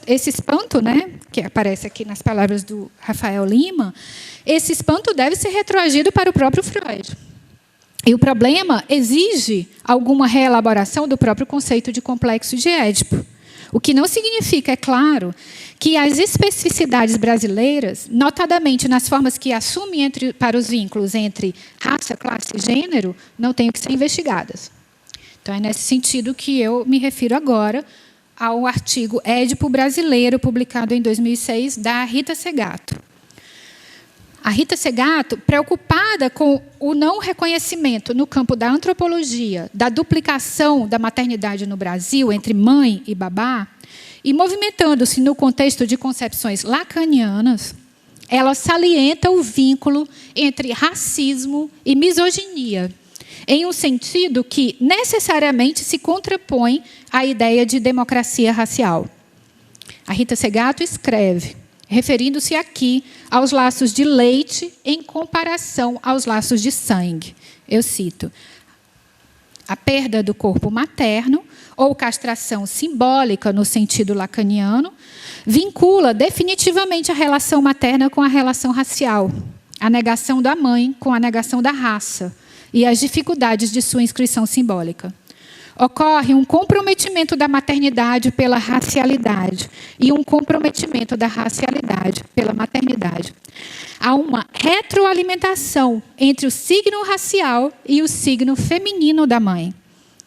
esse espanto, né, que aparece aqui nas palavras do Rafael Lima, esse espanto deve ser retroagido para o próprio Freud. E o problema exige alguma reelaboração do próprio conceito de complexo de Édipo. O que não significa, é claro, que as especificidades brasileiras, notadamente nas formas que assumem para os vínculos entre raça, classe e gênero, não tenham que ser investigadas. Então, é nesse sentido que eu me refiro agora ao artigo Édipo Brasileiro, publicado em 2006, da Rita Segato. A Rita Segato, preocupada com o não reconhecimento no campo da antropologia da duplicação da maternidade no Brasil entre mãe e babá, e movimentando-se no contexto de concepções lacanianas, ela salienta o vínculo entre racismo e misoginia, em um sentido que necessariamente se contrapõe à ideia de democracia racial. A Rita Segato escreve, referindo-se aqui aos laços de leite em comparação aos laços de sangue. Eu cito: a perda do corpo materno, ou castração simbólica no sentido lacaniano, vincula definitivamente a relação materna com a relação racial, a negação da mãe com a negação da raça e as dificuldades de sua inscrição simbólica. Ocorre um comprometimento da maternidade pela racialidade e um comprometimento da racialidade pela maternidade. Há uma retroalimentação entre o signo racial e o signo feminino da mãe.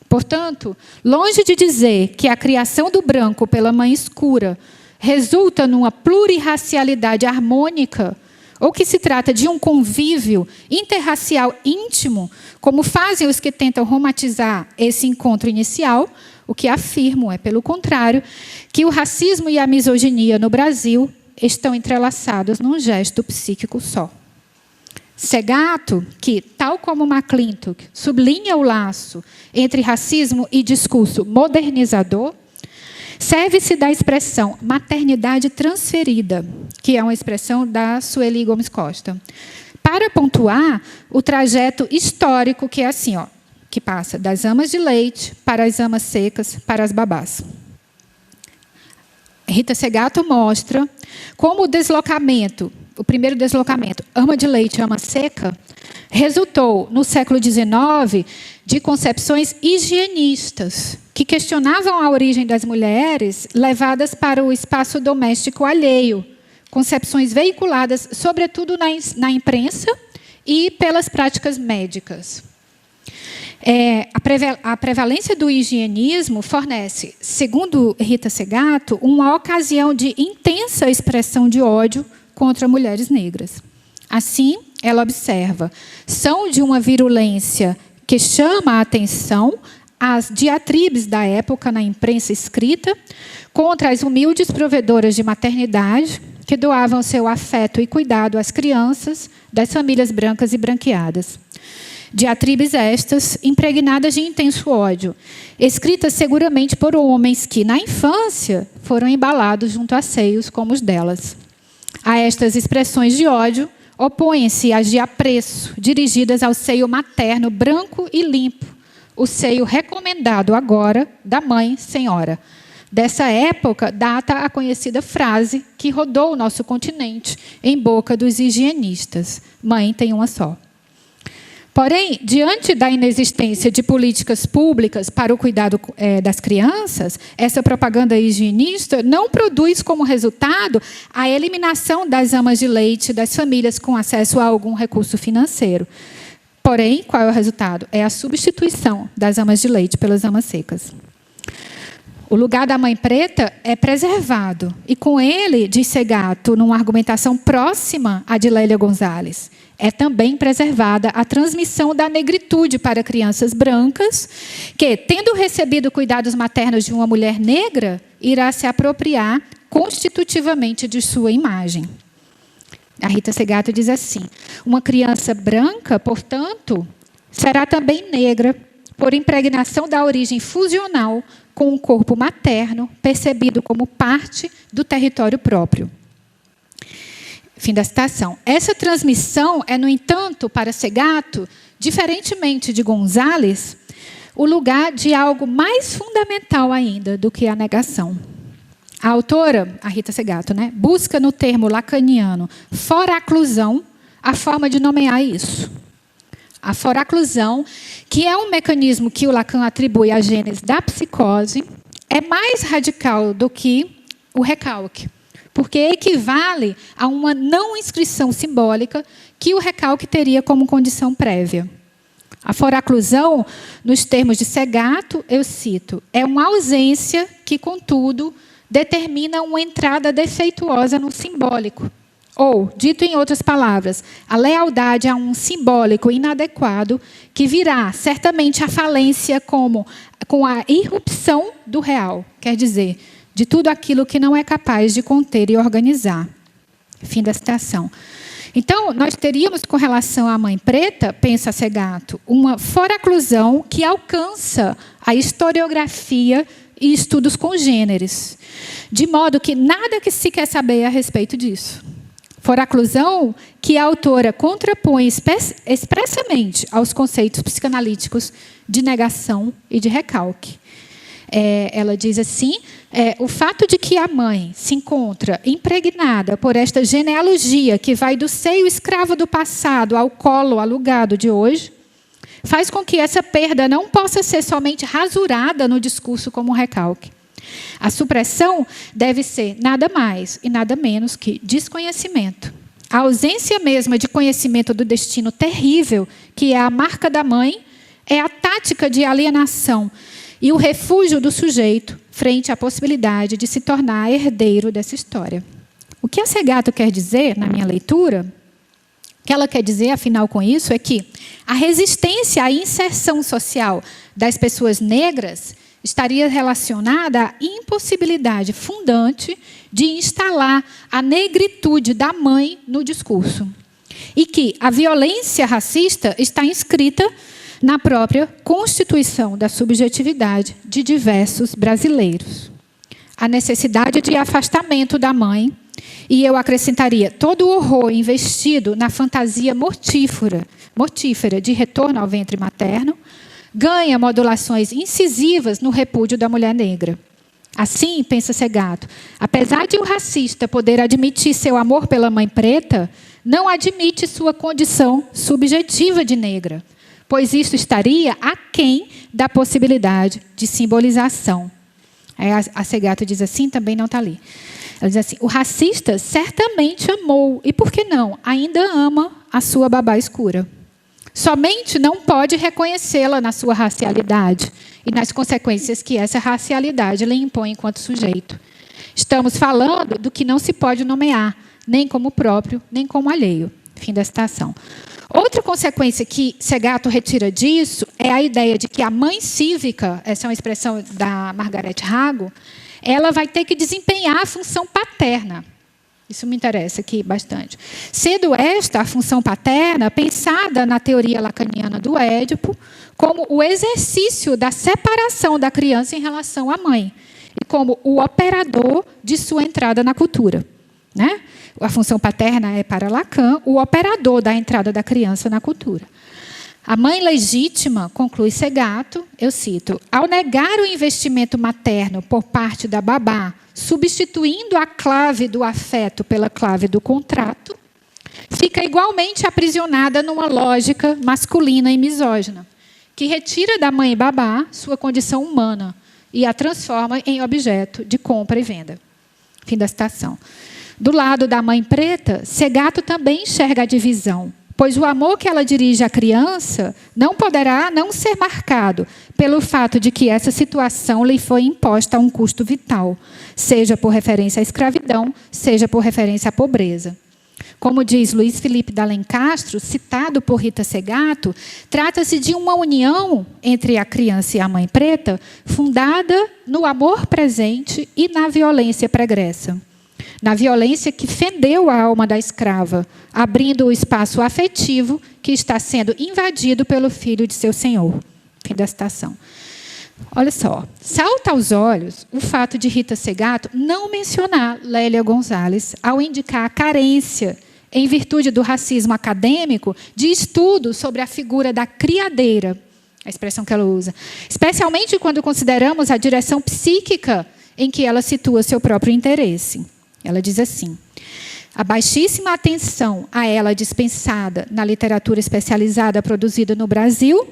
Portanto, longe de dizer que a criação do branco pela mãe escura resulta numa plurirracialidade harmônica, ou que se trata de um convívio interracial íntimo, como fazem os que tentam romantizar esse encontro inicial, o que afirmo é, pelo contrário, que o racismo e a misoginia no Brasil estão entrelaçados num gesto psíquico só. Segato, que, tal como McClintock, sublinha o laço entre racismo e discurso modernizador, serve-se da expressão maternidade transferida, que é uma expressão da Sueli Gomes Costa, para pontuar o trajeto histórico que é assim, que passa das amas de leite para as amas secas, para as babás. Rita Segato mostra como o primeiro deslocamento, ama de leite, ama seca, resultou, no século XIX, de concepções higienistas, que questionavam a origem das mulheres levadas para o espaço doméstico alheio, concepções veiculadas, sobretudo na imprensa e pelas práticas médicas. A prevalência do higienismo fornece, segundo Rita Segato, uma ocasião de intensa expressão de ódio contra mulheres negras. Assim, ela observa, são de uma virulência que chama a atenção as diatribes da época na imprensa escrita contra as humildes provedoras de maternidade que doavam seu afeto e cuidado às crianças das famílias brancas e branqueadas. Diatribes estas, impregnadas de intenso ódio, escritas seguramente por homens que, na infância, foram embalados junto a seios como os delas. A estas expressões de ódio, opõem-se as de apreço, dirigidas ao seio materno branco e limpo, o seio recomendado agora da mãe senhora. Dessa época data a conhecida frase que rodou o nosso continente em boca dos higienistas: mãe tem uma só. Porém, diante da inexistência de políticas públicas para o cuidado das crianças, essa propaganda higienista não produz como resultado a eliminação das amas de leite das famílias com acesso a algum recurso financeiro. Porém, qual é o resultado? É a substituição das amas de leite pelas amas secas. O lugar da mãe preta é preservado. E com ele, diz Segatto, numa argumentação próxima à de Lélia Gonzalez, é também preservada a transmissão da negritude para crianças brancas, que, tendo recebido cuidados maternos de uma mulher negra, irá se apropriar constitutivamente de sua imagem. A Rita Segatto diz assim: uma criança branca, portanto, será também negra, por impregnação da origem fusional com o corpo materno, percebido como parte do território próprio. Fim da citação. Essa transmissão é, no entanto, para Segatto, diferentemente de Gonzalez, o lugar de algo mais fundamental ainda do que a negação. A autora, a Rita Segatto, busca no termo lacaniano foraclusão a forma de nomear isso. A foraclusão, que é um mecanismo que o Lacan atribui à gênese da psicose, é mais radical do que o recalque, porque equivale a uma não inscrição simbólica que o recalque teria como condição prévia. A foraclusão, nos termos de Segatto, eu cito, é uma ausência que, contudo, determina uma entrada defeituosa no simbólico. Ou, dito em outras palavras, a lealdade a um simbólico inadequado que virá certamente à falência com a irrupção do real, quer dizer, de tudo aquilo que não é capaz de conter e organizar. Fim da citação. Então, nós teríamos, com relação à mãe preta, pensa Segatto, uma foraclusão que alcança a historiografia e estudos congêneres, de modo que nada que se quer saber a respeito disso. Foraclusão que a autora contrapõe expressamente aos conceitos psicanalíticos de negação e de recalque. Ela diz assim, o fato de que a mãe se encontra impregnada por esta genealogia que vai do seio escravo do passado ao colo alugado de hoje, faz com que essa perda não possa ser somente rasurada no discurso como um recalque. A supressão deve ser nada mais e nada menos que desconhecimento. A ausência mesma de conhecimento do destino terrível, que é a marca da mãe, é a tática de alienação e o refúgio do sujeito frente à possibilidade de se tornar herdeiro dessa história. O que a Segatto quer dizer, na minha leitura, o que ela quer dizer, afinal, com isso, é que a resistência à inserção social das pessoas negras estaria relacionada à impossibilidade fundante de instalar a negritude da mãe no discurso. E que a violência racista está inscrita na própria constituição da subjetividade de diversos brasileiros. A necessidade de afastamento da mãe, e eu acrescentaria todo o horror investido na fantasia mortífera de retorno ao ventre materno, ganha modulações incisivas no repúdio da mulher negra. Assim, pensa Segatto, apesar de o racista poder admitir seu amor pela mãe preta, não admite sua condição subjetiva de negra, pois isso estaria aquém da possibilidade de simbolização. A Segatto diz assim, também não está ali. Ela diz assim, o racista certamente amou, e por que não, ainda ama a sua babá escura. Somente não pode reconhecê-la na sua racialidade e nas consequências que essa racialidade lhe impõe enquanto sujeito. Estamos falando do que não se pode nomear, nem como próprio, nem como alheio. Fim da citação. Outra consequência que Segato retira disso é a ideia de que a mãe cívica, essa é uma expressão da Margaret Hago, ela vai ter que desempenhar a função paterna. Isso me interessa aqui bastante. Sendo esta a função paterna pensada na teoria lacaniana do Édipo como o exercício da separação da criança em relação à mãe e como o operador de sua entrada na cultura, né? A função paterna é, para Lacan, o operador da entrada da criança na cultura. A mãe legítima, conclui Segato, eu cito, ao negar o investimento materno por parte da babá, substituindo a clave do afeto pela clave do contrato, fica igualmente aprisionada numa lógica masculina e misógina, que retira da mãe babá sua condição humana e a transforma em objeto de compra e venda. Fim da citação. Do lado da mãe preta, Segato também enxerga a divisão, pois o amor que ela dirige à criança não poderá não ser marcado pelo fato de que essa situação lhe foi imposta a um custo vital, seja por referência à escravidão, seja por referência à pobreza. Como diz Luiz Felipe D'Alencastro, citado por Rita Segato, trata-se de uma união entre a criança e a mãe preta fundada no amor presente e na violência pregressa. Na violência que fendeu a alma da escrava, abrindo o espaço afetivo que está sendo invadido pelo filho de seu senhor. Fim da citação. Olha só, salta aos olhos o fato de Rita Segato não mencionar Lélia Gonzalez ao indicar a carência, em virtude do racismo acadêmico, de estudo sobre a figura da criadeira, a expressão que ela usa, especialmente quando consideramos a direção psíquica em que ela situa seu próprio interesse. Ela diz assim: a baixíssima atenção a ela dispensada na literatura especializada produzida no Brasil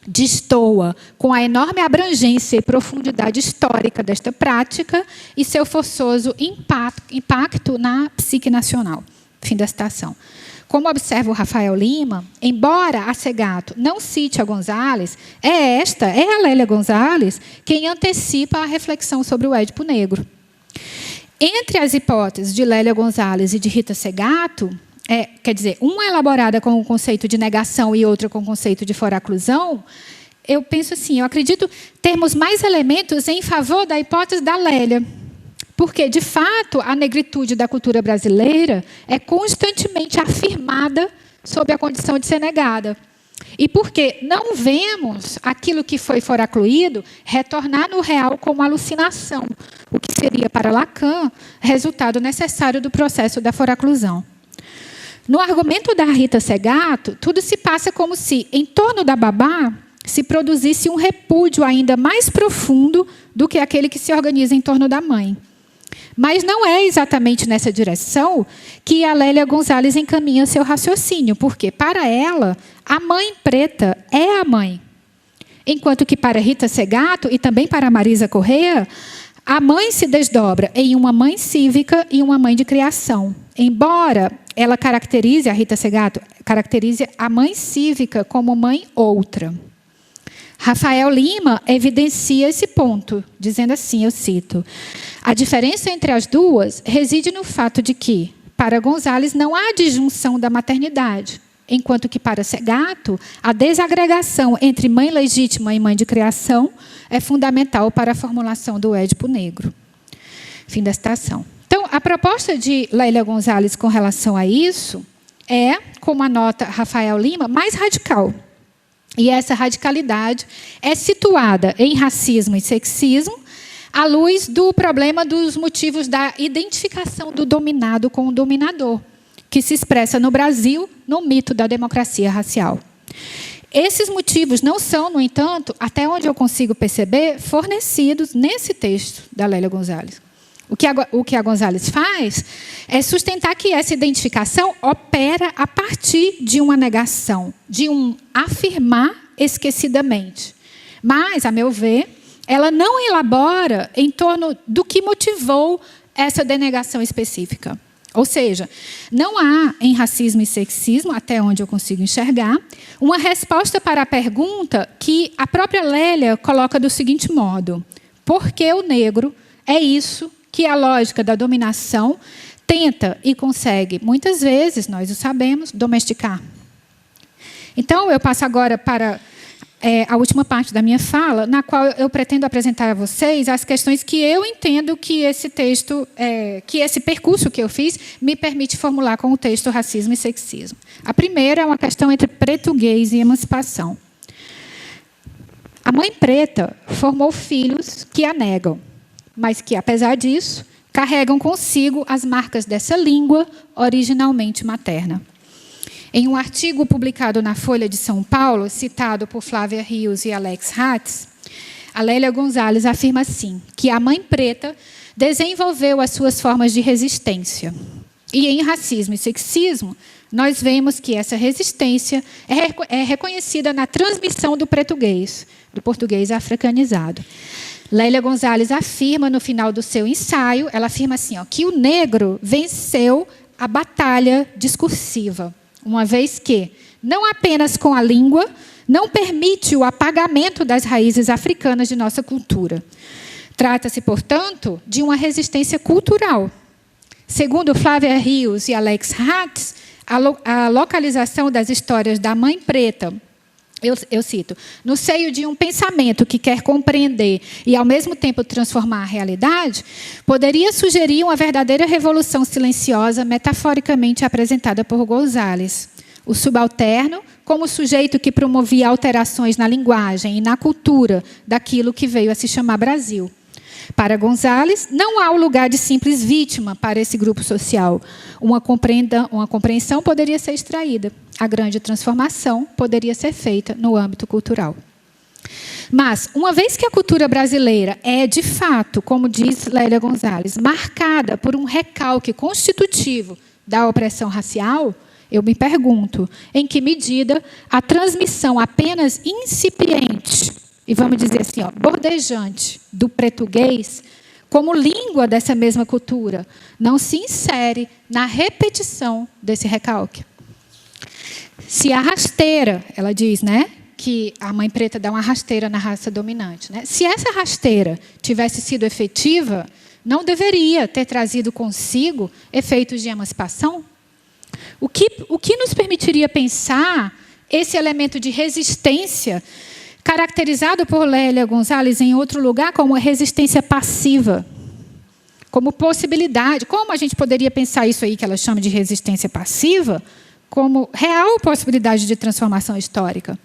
destoa com a enorme abrangência e profundidade histórica desta prática e seu forçoso impacto na psique nacional. Fim da citação. Como observa o Rafael Lima, embora a Segato não cite a Gonzalez, é a Lélia Gonzalez quem antecipa a reflexão sobre o Édipo Negro. Entre as hipóteses de Lélia Gonzalez e de Rita Segato, quer dizer, uma elaborada com o conceito de negação e outra com o conceito de foraclusão, eu penso assim, eu acredito termos mais elementos em favor da hipótese da Lélia. Porque, de fato, a negritude da cultura brasileira é constantemente afirmada sob a condição de ser negada. E porque não vemos aquilo que foi foracluído retornar no real como alucinação, o que seria, para Lacan, resultado necessário do processo da foraclusão. No argumento da Rita Segato, tudo se passa como se, em torno da babá, se produzisse um repúdio ainda mais profundo do que aquele que se organiza em torno da mãe. Mas não é exatamente nessa direção que a Lélia Gonzalez encaminha seu raciocínio, porque, para ela, a mãe preta é a mãe. Enquanto que, para Rita Segato e também para Marisa Correa, a mãe se desdobra em uma mãe cívica e uma mãe de criação. Embora ela caracterize, a Rita Segato, caracterize a mãe cívica como mãe outra. Rafael Lima evidencia esse ponto, dizendo assim, eu cito: a diferença entre as duas reside no fato de que, para Gonzalez, não há disjunção da maternidade, enquanto que, para Segato, a desagregação entre mãe legítima e mãe de criação é fundamental para a formulação do Édipo Negro. Fim da citação. Então, a proposta de Lélia Gonzalez com relação a isso é, como anota Rafael Lima, mais radical. E essa radicalidade é situada em racismo e sexismo, à luz do problema dos motivos da identificação do dominado com o dominador, que se expressa no Brasil no mito da democracia racial. Esses motivos não são, no entanto, até onde eu consigo perceber, fornecidos nesse texto da Lélia Gonzalez. O que a Gonzalez faz é sustentar que essa identificação opera a partir de uma negação, de um afirmar esquecidamente. Mas, a meu ver, ela não elabora em torno do que motivou essa denegação específica. Ou seja, não há, em racismo e sexismo, até onde eu consigo enxergar, uma resposta para a pergunta que a própria Lélia coloca do seguinte modo: por que o negro é isso que a lógica da dominação tenta e consegue, muitas vezes, nós o sabemos, domesticar? Então, eu passo agora para a última parte da minha fala, na qual eu pretendo apresentar a vocês as questões que eu entendo que esse texto, que esse percurso que eu fiz, me permite formular com o texto Racismo e Sexismo. A primeira é uma questão entre português e emancipação. A mãe preta formou filhos que a negam, mas que, apesar disso, carregam consigo as marcas dessa língua originalmente materna. Em um artigo publicado na Folha de São Paulo, citado por Flávia Rios e Alex Hatz, a Lélia Gonzalez afirma assim, que a mãe preta desenvolveu as suas formas de resistência. E em Racismo e Sexismo, nós vemos que essa resistência é reconhecida na transmissão do português africanizado. Lélia Gonzalez afirma, no final do seu ensaio, ela afirma assim, que o negro venceu a batalha discursiva, uma vez que, não apenas com a língua, não permite o apagamento das raízes africanas de nossa cultura. Trata-se, portanto, de uma resistência cultural. Segundo Flávia Rios e Alex Hatz, a localização das histórias da mãe preta, eu cito, no seio de um pensamento que quer compreender e, ao mesmo tempo, transformar a realidade, poderia sugerir uma verdadeira revolução silenciosa, metaforicamente apresentada por Gonzalez. O subalterno, como sujeito que promovia alterações na linguagem e na cultura daquilo que veio a se chamar Brasil. Para Gonzalez, não há o lugar de simples vítima para esse grupo social. Uma compreensão poderia ser extraída. A grande transformação poderia ser feita no âmbito cultural. Mas, uma vez que a cultura brasileira é, de fato, como diz Lélia Gonzalez, marcada por um recalque constitutivo da opressão racial, eu me pergunto, em que medida a transmissão apenas incipiente, e vamos dizer assim, bordejante, do português, como língua dessa mesma cultura, não se insere na repetição desse recalque. Se a rasteira, ela diz, que a mãe preta dá uma rasteira na raça dominante. Se essa rasteira tivesse sido efetiva, não deveria ter trazido consigo efeitos de emancipação? O que nos permitiria pensar esse elemento de resistência, caracterizado por Lélia Gonzalez em outro lugar como a resistência passiva, como possibilidade? Como a gente poderia pensar isso aí que ela chama de resistência passiva, como real possibilidade de transformação histórica?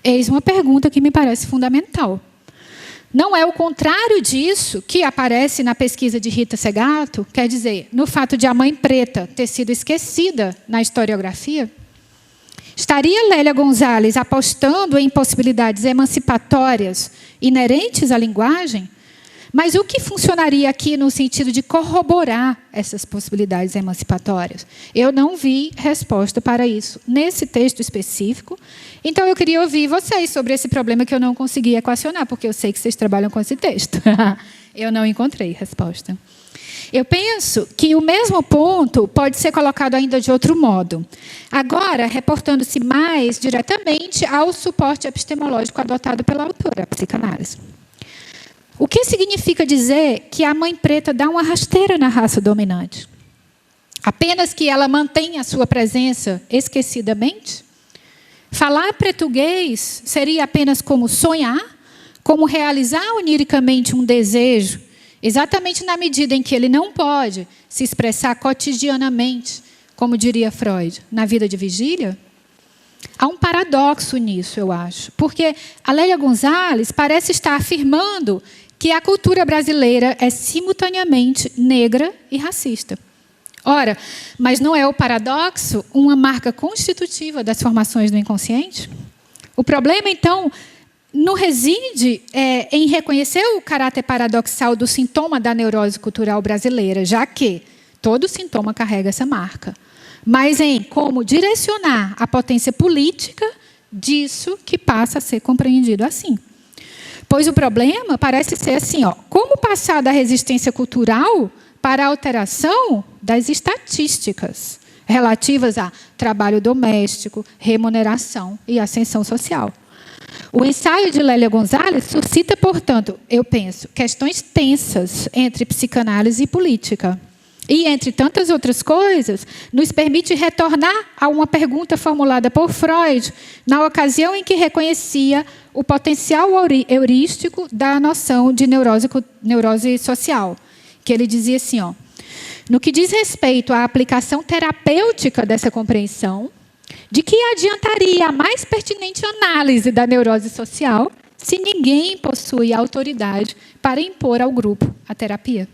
Eis uma pergunta que me parece fundamental. Não é o contrário disso que aparece na pesquisa de Rita Segato, quer dizer, no fato de a mãe preta ter sido esquecida na historiografia? Estaria Lélia Gonzalez apostando em possibilidades emancipatórias inerentes à linguagem? Mas o que funcionaria aqui no sentido de corroborar essas possibilidades emancipatórias? Eu não vi resposta para isso nesse texto específico. Então, eu queria ouvir vocês sobre esse problema que eu não consegui equacionar, porque eu sei que vocês trabalham com esse texto. Eu não encontrei resposta. Eu penso que o mesmo ponto pode ser colocado ainda de outro modo. Agora, reportando-se mais diretamente ao suporte epistemológico adotado pela autora, a psicanálise. O que significa dizer que a mãe preta dá uma rasteira na raça dominante? Apenas que ela mantém a sua presença esquecidamente? Falar português seria apenas como sonhar, como realizar oniricamente um desejo, exatamente na medida em que ele não pode se expressar cotidianamente, como diria Freud, na vida de vigília? Há um paradoxo nisso, eu acho, porque a Lélia Gonzalez parece estar afirmando que a cultura brasileira é simultaneamente negra e racista. Ora, mas não é o paradoxo uma marca constitutiva das formações do inconsciente? O problema, então, não reside em reconhecer o caráter paradoxal do sintoma da neurose cultural brasileira, já que todo sintoma carrega essa marca, mas em como direcionar a potência política disso que passa a ser compreendido assim. Pois o problema parece ser assim, como passar da resistência cultural para a alteração das estatísticas relativas a trabalho doméstico, remuneração e ascensão social. O ensaio de Lélia Gonzalez suscita, portanto, eu penso, questões tensas entre psicanálise e política. e, entre tantas outras coisas, nos permite retornar a uma pergunta formulada por Freud na ocasião em que reconhecia o potencial heurístico da noção de neurose social, que ele dizia assim, ó, no que diz respeito à aplicação terapêutica dessa compreensão, de que adiantaria a mais pertinente análise da neurose social se ninguém possui autoridade para impor ao grupo a terapia.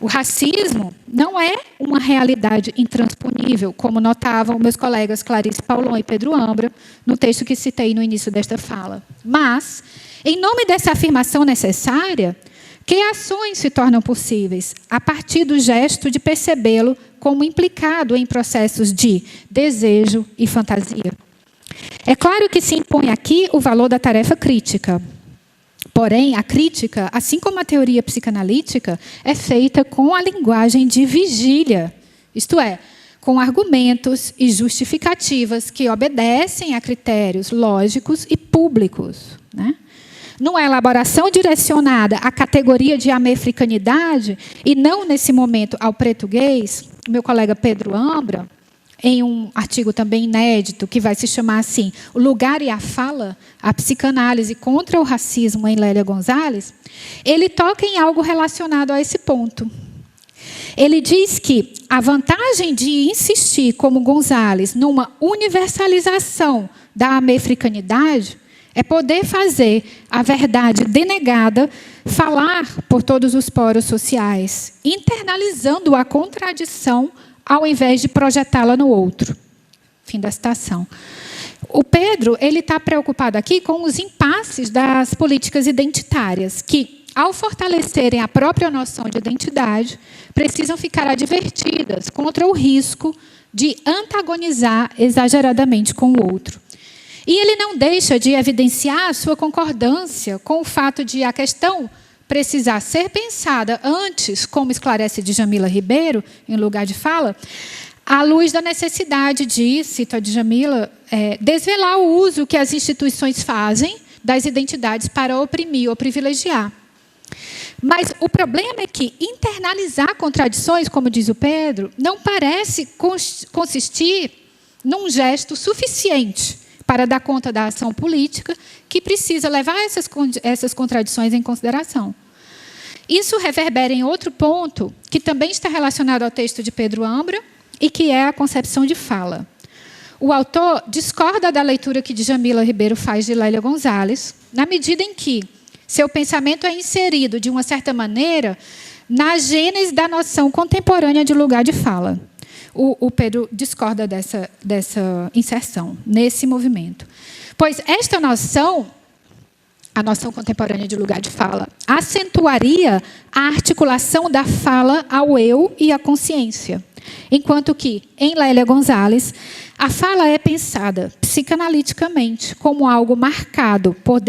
O racismo não é uma realidade intransponível, como notavam meus colegas Clarice Paulon e Pedro Ambra, no texto que citei no início desta fala. Mas, em nome dessa afirmação necessária, que ações se tornam possíveis a partir do gesto de percebê-lo como implicado em processos de desejo e fantasia? É claro que se impõe aqui o valor da tarefa crítica. Porém, a crítica, assim como a teoria psicanalítica, é feita com a linguagem de vigília, isto é, com argumentos e justificativas que obedecem a critérios lógicos e públicos, né? Numa elaboração direcionada à categoria de americanidade, e não, nesse momento, ao português, meu colega Pedro Ambra, em um artigo também inédito, que vai se chamar assim, O Lugar e a Fala, a psicanálise contra o racismo em Lélia Gonzalez, ele toca em algo relacionado a esse ponto. Ele diz que a vantagem de insistir, como Gonzalez, numa universalização da americanidade é poder fazer a verdade denegada falar por todos os poros sociais, internalizando a contradição ao invés de projetá-la no outro. Fim da citação. O Pedro está preocupado aqui com os impasses das políticas identitárias, que, ao fortalecerem a própria noção de identidade, precisam ficar advertidas contra o risco de antagonizar exageradamente com o outro. E ele não deixa de evidenciar a sua concordância com o fato de a questão precisar ser pensada antes, como esclarece Djamila Ribeiro, em Lugar de Fala, à luz da necessidade de, cito a Djamila, desvelar o uso que as instituições fazem das identidades para oprimir ou privilegiar. Mas o problema é que internalizar contradições, como diz o Pedro, não parece consistir num gesto suficiente para dar conta da ação política, que precisa levar essas contradições em consideração. Isso reverbera em outro ponto, que também está relacionado ao texto de Pedro Ambra, e que é a concepção de fala. O autor discorda da leitura que Djamila Ribeiro faz de Lélia Gonzalez, na medida em que seu pensamento é inserido, de uma certa maneira, na gênese da noção contemporânea de lugar de fala. O Pedro discorda dessa inserção, nesse movimento. Pois esta noção, a noção contemporânea de lugar de fala, acentuaria a articulação da fala ao eu e à consciência. Enquanto que, em Lélia Gonzalez, a fala é pensada psicanaliticamente como algo marcado por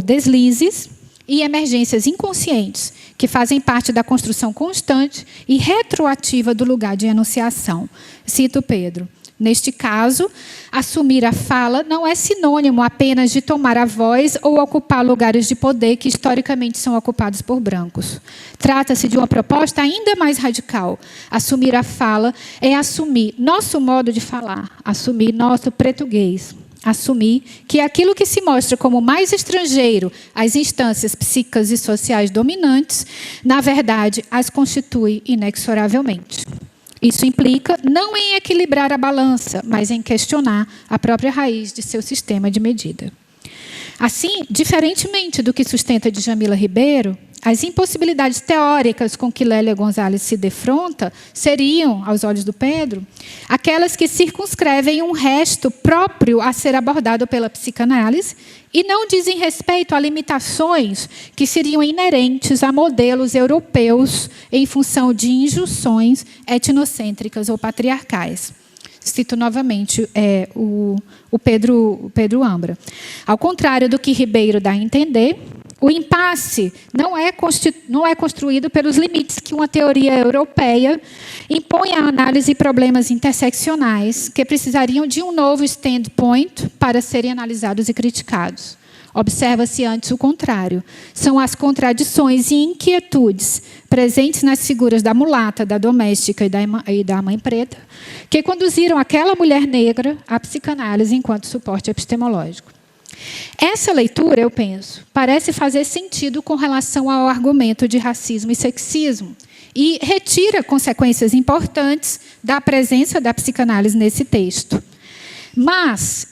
deslizes e emergências inconscientes, que fazem parte da construção constante e retroativa do lugar de enunciação. Cito Pedro. Neste caso, assumir a fala não é sinônimo apenas de tomar a voz ou ocupar lugares de poder que historicamente são ocupados por brancos. Trata-se de uma proposta ainda mais radical. Assumir a fala é assumir nosso modo de falar, assumir nosso português. Assumir que aquilo que se mostra como mais estrangeiro às instâncias psíquicas e sociais dominantes, na verdade, as constitui inexoravelmente. Isso implica não em equilibrar a balança, mas em questionar a própria raiz de seu sistema de medida. Assim, diferentemente do que sustenta Djamila Ribeiro, as impossibilidades teóricas com que Lélia Gonzalez se defronta seriam, aos olhos do Pedro, aquelas que circunscrevem um resto próprio a ser abordado pela psicanálise e não dizem respeito a limitações que seriam inerentes a modelos europeus em função de injunções etnocêntricas ou patriarcais. Cito novamente o Pedro Ambra. Ao contrário do que Ribeiro dá a entender, o impasse não é construído pelos limites que uma teoria europeia impõe à análise de problemas interseccionais que precisariam de um novo standpoint para serem analisados e criticados. Observa-se antes o contrário. São as contradições e inquietudes presentes nas figuras da mulata, da doméstica e da mãe preta, que conduziram aquela mulher negra à psicanálise enquanto suporte epistemológico. Essa leitura, eu penso, parece fazer sentido com relação ao argumento de racismo e sexismo e retira consequências importantes da presença da psicanálise nesse texto. Mas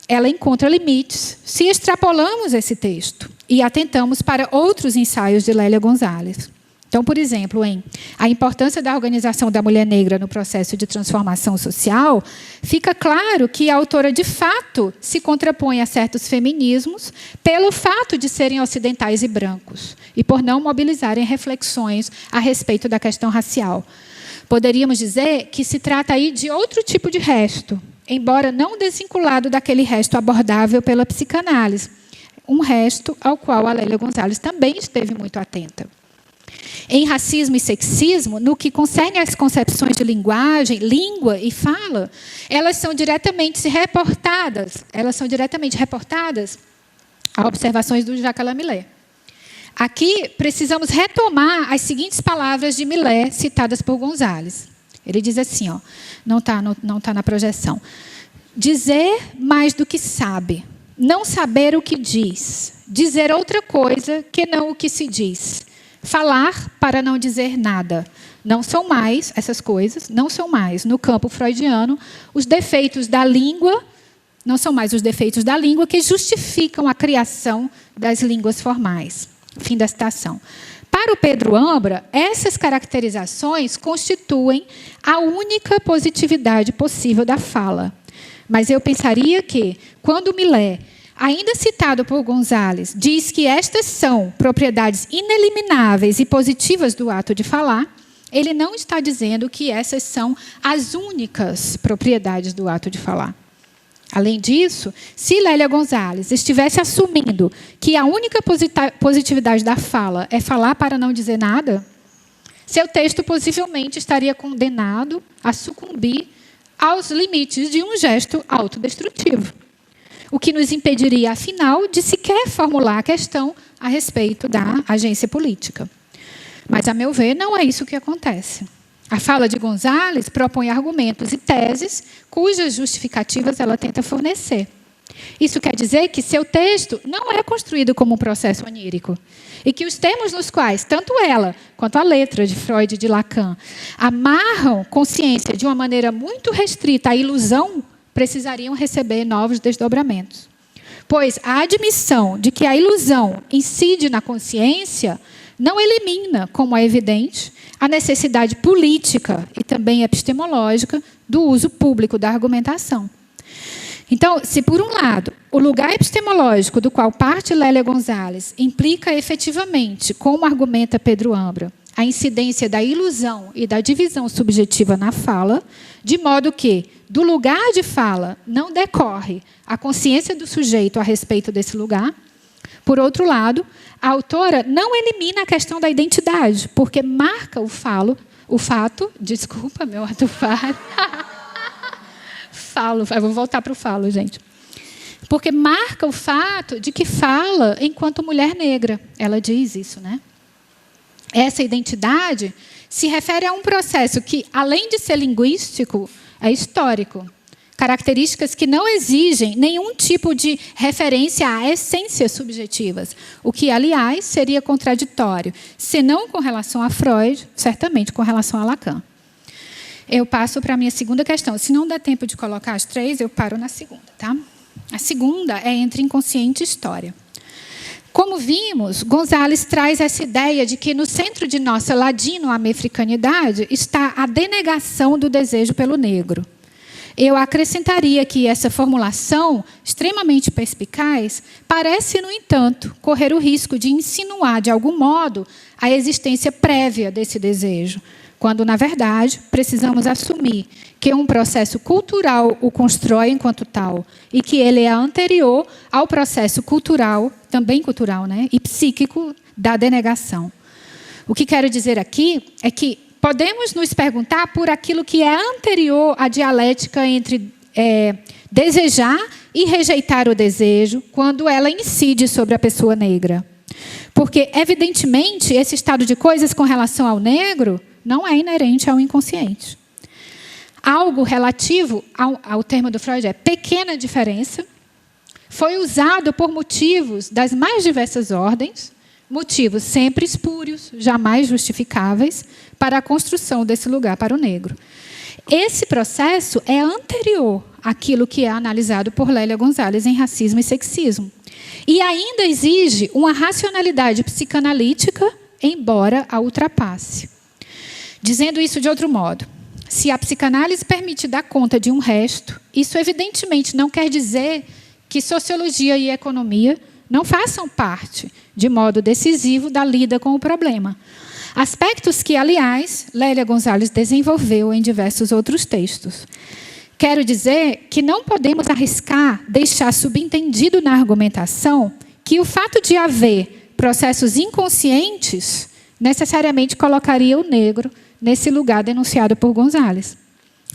ela encontra limites se extrapolamos esse texto e atentamos para outros ensaios de Lélia Gonzalez. Então, por exemplo, em A Importância da Organização da Mulher Negra no Processo de Transformação Social, fica claro que a autora, de fato, se contrapõe a certos feminismos pelo fato de serem ocidentais e brancos e por não mobilizarem reflexões a respeito da questão racial. Poderíamos dizer que se trata aí de outro tipo de resto, embora não desvinculado daquele resto abordável pela psicanálise, um resto ao qual a Lélia Gonzalez também esteve muito atenta. Em Racismo e Sexismo, no que concerne às concepções de linguagem, língua e fala, elas são diretamente reportadas a observações do Jacques Lamillet. Aqui, precisamos retomar as seguintes palavras de Millet, citadas por Gonzalez. Ele diz assim, ó, não tá na projeção. Dizer mais do que sabe, não saber o que diz, dizer outra coisa que não o que se diz. Falar para não dizer nada. Não são mais, essas coisas, não são mais, no campo freudiano, os defeitos da língua, não são mais os defeitos da língua que justificam a criação das línguas formais. Fim da citação. Para o Pedro Ambra, essas caracterizações constituem a única positividade possível da fala. Mas eu pensaria que, quando Millet, ainda citado por Gonzalez, diz que estas são propriedades inelimináveis e positivas do ato de falar, ele não está dizendo que essas são as únicas propriedades do ato de falar. Além disso, se Lélia Gonzalez estivesse assumindo que a única positividade da fala é falar para não dizer nada, seu texto possivelmente estaria condenado a sucumbir aos limites de um gesto autodestrutivo, o que nos impediria, afinal, de sequer formular a questão a respeito da agência política. Mas, a meu ver, não é isso que acontece. A fala de Gonzalez propõe argumentos e teses cujas justificativas ela tenta fornecer. Isso quer dizer que seu texto não é construído como um processo onírico e que os termos nos quais tanto ela quanto a letra de Freud e de Lacan amarram consciência de uma maneira muito restrita à ilusão precisariam receber novos desdobramentos. Pois a admissão de que a ilusão incide na consciência não elimina, como é evidente, a necessidade política e também epistemológica do uso público da argumentação. Então, se por um lado, o lugar epistemológico do qual parte Lélia Gonzalez implica efetivamente, como argumenta Pedro Ambra, a incidência da ilusão e da divisão subjetiva na fala, de modo que, do lugar de fala, não decorre a consciência do sujeito a respeito desse lugar. Por outro lado, a autora não elimina a questão da identidade, porque marca o fato, desculpa, meu ato falo, eu vou voltar para o falo, gente. Porque marca o fato de que fala enquanto mulher negra. Ela diz isso, né? Essa identidade se refere a um processo que, além de ser linguístico, é histórico. Características que não exigem nenhum tipo de referência a essências subjetivas, o que, aliás, seria contraditório, se não com relação a Freud, certamente com relação a Lacan. Eu passo para a minha segunda questão. Se não der tempo de colocar as três, eu paro na segunda, tá? A segunda é entre inconsciente e história. Como vimos, Gonzalez traz essa ideia de que no centro de nossa ladino-americanidade está a denegação do desejo pelo negro. Eu acrescentaria que essa formulação, extremamente perspicaz, parece, no entanto, correr o risco de insinuar, de algum modo, a existência prévia desse desejo, quando, na verdade, precisamos assumir que um processo cultural o constrói enquanto tal e que ele é anterior ao processo cultural, também cultural, né, e psíquico da denegação. O que quero dizer aqui é que podemos nos perguntar por aquilo que é anterior à dialética entre desejar e rejeitar o desejo quando ela incide sobre a pessoa negra. Porque, evidentemente, esse estado de coisas com relação ao negro não é inerente ao inconsciente. Algo relativo ao termo do Freud é pequena diferença, foi usado por motivos das mais diversas ordens, motivos sempre espúrios, jamais justificáveis, para a construção desse lugar para o negro. Esse processo é anterior àquilo que é analisado por Lélia Gonzalez em Racismo e Sexismo. E ainda exige uma racionalidade psicanalítica, embora a ultrapasse. Dizendo isso de outro modo, se a psicanálise permite dar conta de um resto, isso evidentemente não quer dizer que sociologia e economia não façam parte, de modo decisivo, da lida com o problema. Aspectos que, aliás, Lélia Gonzalez desenvolveu em diversos outros textos. Quero dizer que não podemos arriscar deixar subentendido na argumentação que o fato de haver processos inconscientes necessariamente colocaria o negro nesse lugar denunciado por Gonzalez.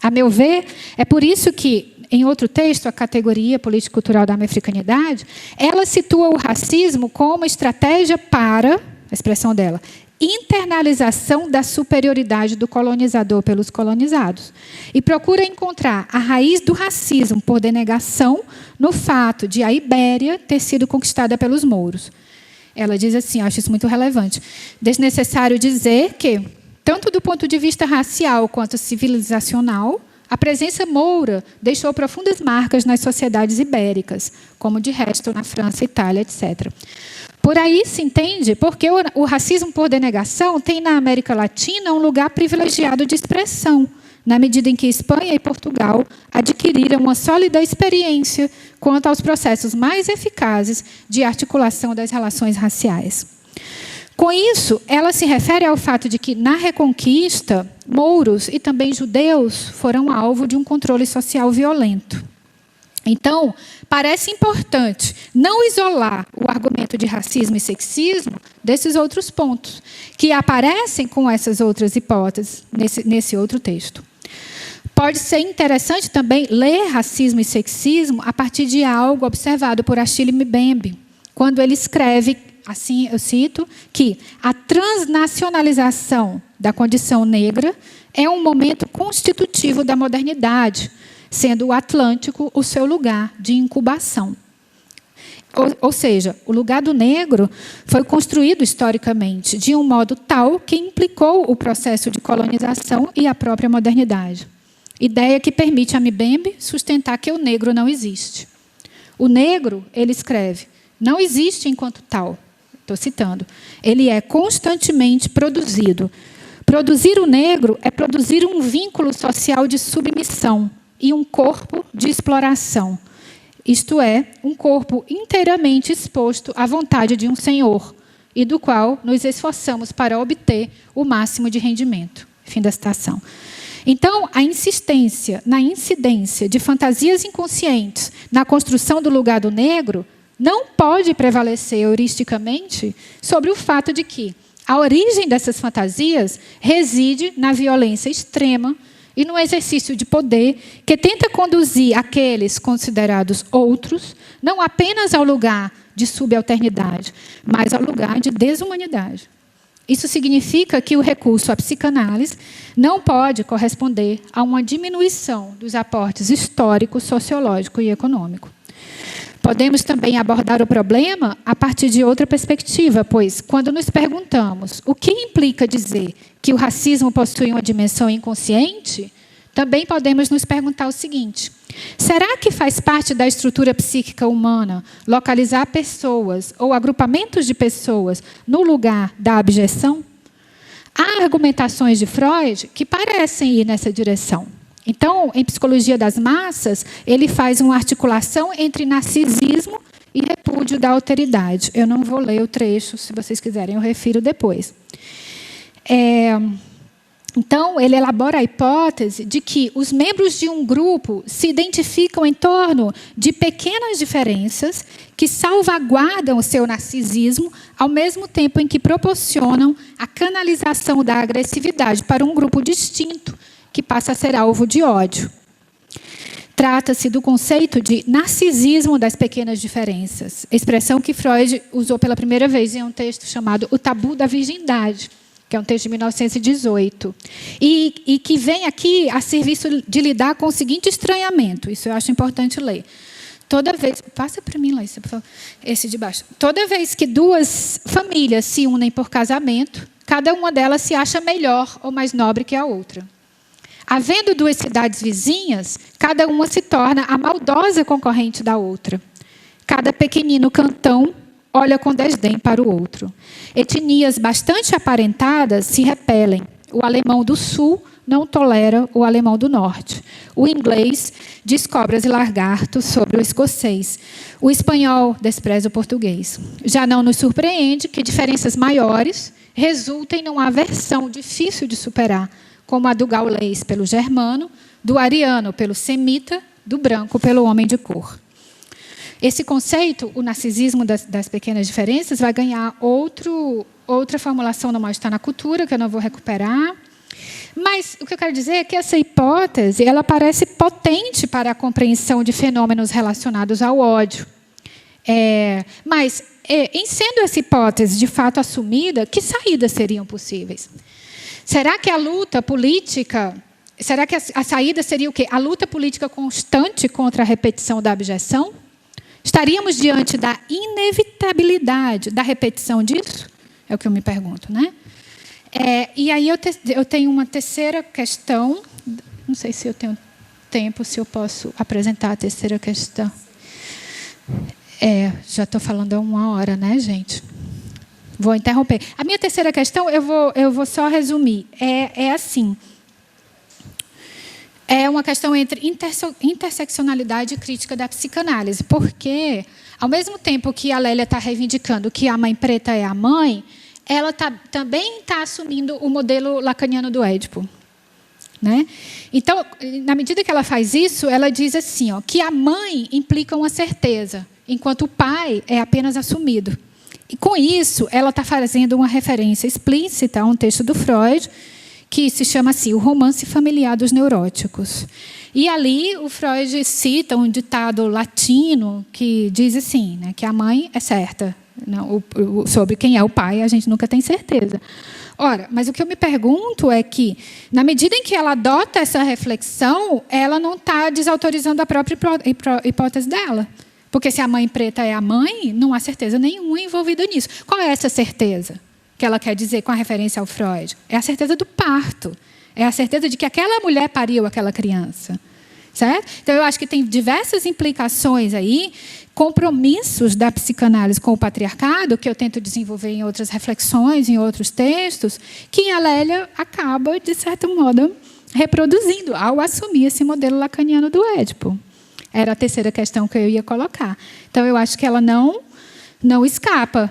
A meu ver, é por isso que, em outro texto, a categoria político-cultural da africanidade, ela situa o racismo como estratégia para, a expressão dela, internalização da superioridade do colonizador pelos colonizados. E procura encontrar a raiz do racismo por denegação no fato de a Ibéria ter sido conquistada pelos mouros. Ela diz assim, acho isso muito relevante, desnecessário dizer que, tanto do ponto de vista racial quanto civilizacional, a presença moura deixou profundas marcas nas sociedades ibéricas, como de resto na França, Itália, etc. Por aí se entende porque o racismo por denegação tem na América Latina um lugar privilegiado de expressão, na medida em que Espanha e Portugal adquiriram uma sólida experiência quanto aos processos mais eficazes de articulação das relações raciais. Com isso, ela se refere ao fato de que, na Reconquista, mouros e também judeus foram alvo de um controle social violento. Então, parece importante não isolar o argumento de racismo e sexismo desses outros pontos, que aparecem com essas outras hipóteses nesse outro texto. Pode ser interessante também ler Racismo e Sexismo a partir de algo observado por Achille Mbembe, quando ele escreve, assim eu cito, que a transnacionalização da condição negra é um momento constitutivo da modernidade, sendo o Atlântico o seu lugar de incubação. Ou seja, o lugar do negro foi construído historicamente de um modo tal que implicou o processo de colonização e a própria modernidade. Ideia que permite a Mbembe sustentar que o negro não existe. O negro, ele escreve, não existe enquanto tal. Estou citando. Ele é constantemente produzido. Produzir o negro é produzir um vínculo social de submissão e um corpo de exploração. Isto é, um corpo inteiramente exposto à vontade de um senhor e do qual nos esforçamos para obter o máximo de rendimento. Fim da citação. Então, a insistência na incidência de fantasias inconscientes na construção do lugar do negro não pode prevalecer heuristicamente sobre o fato de que a origem dessas fantasias reside na violência extrema e no exercício de poder que tenta conduzir aqueles considerados outros não apenas ao lugar de subalternidade, mas ao lugar de desumanidade. Isso significa que o recurso à psicanálise não pode corresponder a uma diminuição dos aportes histórico, sociológico e econômico. Podemos também abordar o problema a partir de outra perspectiva, pois, quando nos perguntamos o que implica dizer que o racismo possui uma dimensão inconsciente, também podemos nos perguntar o seguinte: será que faz parte da estrutura psíquica humana localizar pessoas ou agrupamentos de pessoas no lugar da abjeção? Há argumentações de Freud que parecem ir nessa direção. Então, em Psicologia das Massas, ele faz uma articulação entre narcisismo e repúdio da alteridade. Eu não vou ler o trecho, se vocês quiserem, eu refiro depois. Então, ele elabora a hipótese de que os membros de um grupo se identificam em torno de pequenas diferenças que salvaguardam o seu narcisismo, ao mesmo tempo em que proporcionam a canalização da agressividade para um grupo distinto, que passa a ser alvo de ódio. Trata-se do conceito de narcisismo das pequenas diferenças, expressão que Freud usou pela primeira vez em um texto chamado O Tabu da Virgindade, que é um texto de 1918, e que vem aqui a serviço de lidar com o seguinte estranhamento. Isso eu acho importante ler. Toda vez... Passa para mim, Laísa, por favor. Esse de baixo. Toda vez que duas famílias se unem por casamento, cada uma delas se acha melhor ou mais nobre que a outra. Havendo duas cidades vizinhas, cada uma se torna a maldosa concorrente da outra. Cada pequenino cantão olha com desdém para o outro. Etnias bastante aparentadas se repelem. O alemão do sul não tolera o alemão do norte. O inglês diz cobras e lagartos sobre o escocês. O espanhol despreza o português. Já não nos surpreende que diferenças maiores resultem numa aversão difícil de superar, como a do gaulês pelo germano, do ariano pelo semita, do branco pelo homem de cor. Esse conceito, o narcisismo das pequenas diferenças, vai ganhar outra formulação no Mal Está na Cultura, que eu não vou recuperar. Mas o que eu quero dizer é que essa hipótese ela parece potente para a compreensão de fenômenos relacionados ao ódio. Mas, em sendo essa hipótese de fato assumida, que saídas seriam possíveis? Será que a luta política... Será que a saída seria o quê? A luta política constante contra a repetição da abjeção? Estaríamos diante da inevitabilidade da repetição disso? É o que eu me pergunto, né? E aí eu tenho uma terceira questão. Não sei se eu tenho tempo, se eu posso apresentar a terceira questão. Já estou falando há 1 hora, né, gente? Vou interromper. A minha terceira questão, eu vou só resumir. É assim. É uma questão entre interseccionalidade e crítica da psicanálise. Porque, ao mesmo tempo que a Lélia está reivindicando que a mãe preta é a mãe, ela também está assumindo o modelo lacaniano do Édipo. Né? Então, na medida que ela faz isso, ela diz assim, que a mãe implica uma certeza, enquanto o pai é apenas assumido. E, com isso, ela está fazendo uma referência explícita a um texto do Freud, que se chama assim, O Romance Familiar dos Neuróticos. E ali o Freud cita um ditado latino que diz assim, né, que a mãe é certa. Não, sobre quem é o pai, a gente nunca tem certeza. Ora, mas o que eu me pergunto é que, na medida em que ela adota essa reflexão, ela não está desautorizando a própria hipótese dela. Porque se a mãe preta é a mãe, não há certeza nenhuma envolvida nisso. Qual é essa certeza que ela quer dizer com a referência ao Freud? É a certeza do parto. É a certeza de que aquela mulher pariu aquela criança. Certo? Então, eu acho que tem diversas implicações aí, compromissos da psicanálise com o patriarcado, que eu tento desenvolver em outras reflexões, em outros textos, que a Lélia acaba, de certo modo, reproduzindo ao assumir esse modelo lacaniano do Édipo. Era a terceira questão que eu ia colocar. Então, eu acho que ela não escapa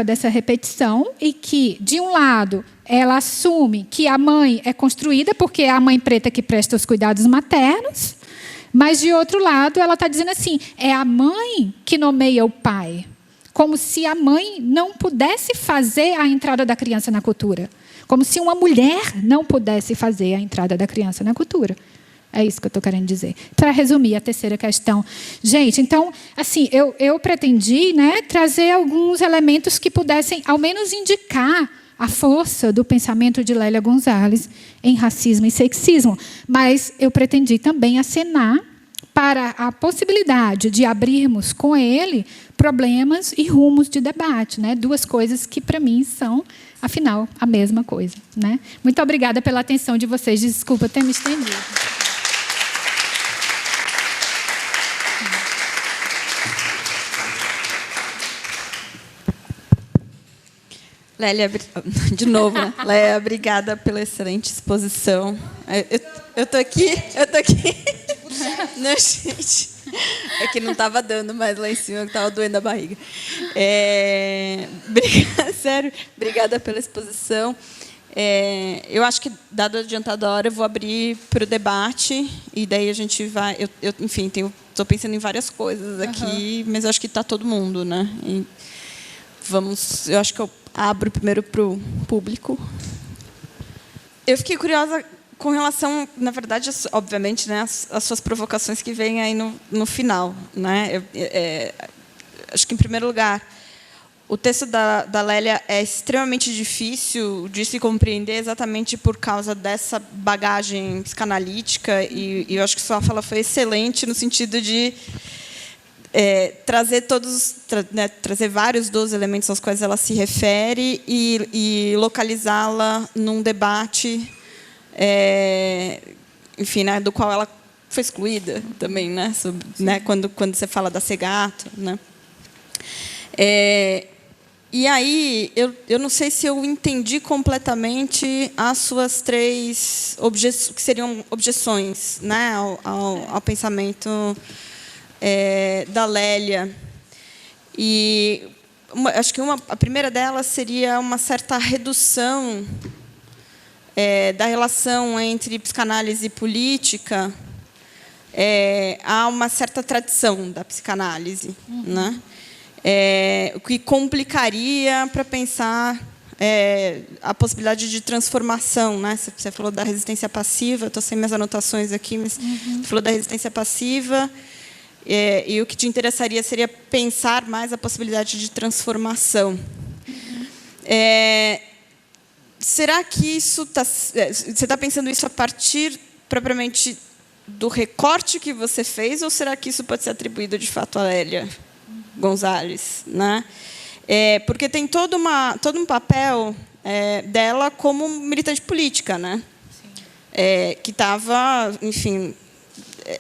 dessa repetição e que, de um lado, ela assume que a mãe é construída porque é a mãe preta que presta os cuidados maternos, mas, de outro lado, ela está dizendo assim, é a mãe que nomeia o pai, como se a mãe não pudesse fazer a entrada da criança na cultura, como se uma mulher não pudesse fazer a entrada da criança na cultura. É isso que eu estou querendo dizer. Para resumir a terceira questão. Gente, então, assim, eu pretendi, né, trazer alguns elementos que pudessem, ao menos, indicar a força do pensamento de Lélia Gonzalez em racismo e sexismo. Mas eu pretendi também acenar para a possibilidade de abrirmos com ele problemas e rumos de debate. Né? 2 coisas que, para mim, são, afinal, a mesma coisa. Né? Muito obrigada pela atenção de vocês. Desculpa ter me estendido. Lélia, de novo, né? Lélia, obrigada pela excelente exposição. Eu tô aqui. Não, gente. É que não estava dando mais lá em cima, que estava doendo a barriga. Sério, obrigada pela exposição. Eu acho que, dado o adiantado da hora, eu vou abrir para o debate, e daí a gente vai... Enfim, estou pensando em várias coisas aqui, mas acho que está todo mundo, né? E eu acho que eu abro primeiro para o público. Eu fiquei curiosa com relação, na verdade, obviamente, né, as suas provocações que vêm aí no final, né? Acho que, em primeiro lugar, o texto da Lélia é extremamente difícil de se compreender exatamente por causa dessa bagagem psicanalítica, e eu acho que sua fala foi excelente no sentido de trazer trazer vários dos elementos aos quais ela se refere e localizá-la num debate, enfim, né, do qual ela foi excluída também, né, sobre, né, quando você fala da Segato, né. E aí, eu não sei se eu entendi completamente as suas 3 que seriam objeções, né, ao pensamento da Lélia. E acho que a primeira delas seria uma certa redução da relação entre psicanálise e política a uma certa tradição da psicanálise, né? O que complicaria para pensar a possibilidade de transformação, né? Você falou da resistência passiva, estou sem minhas anotações aqui, mas você falou da resistência passiva, e o que te interessaria seria pensar mais a possibilidade de transformação. Será que isso você está pensando isso a partir propriamente do recorte que você fez, ou será que isso pode ser atribuído de fato a Lélia Gonzalez, né? Porque tem todo um papel dela como militante política, né? Que estava, enfim,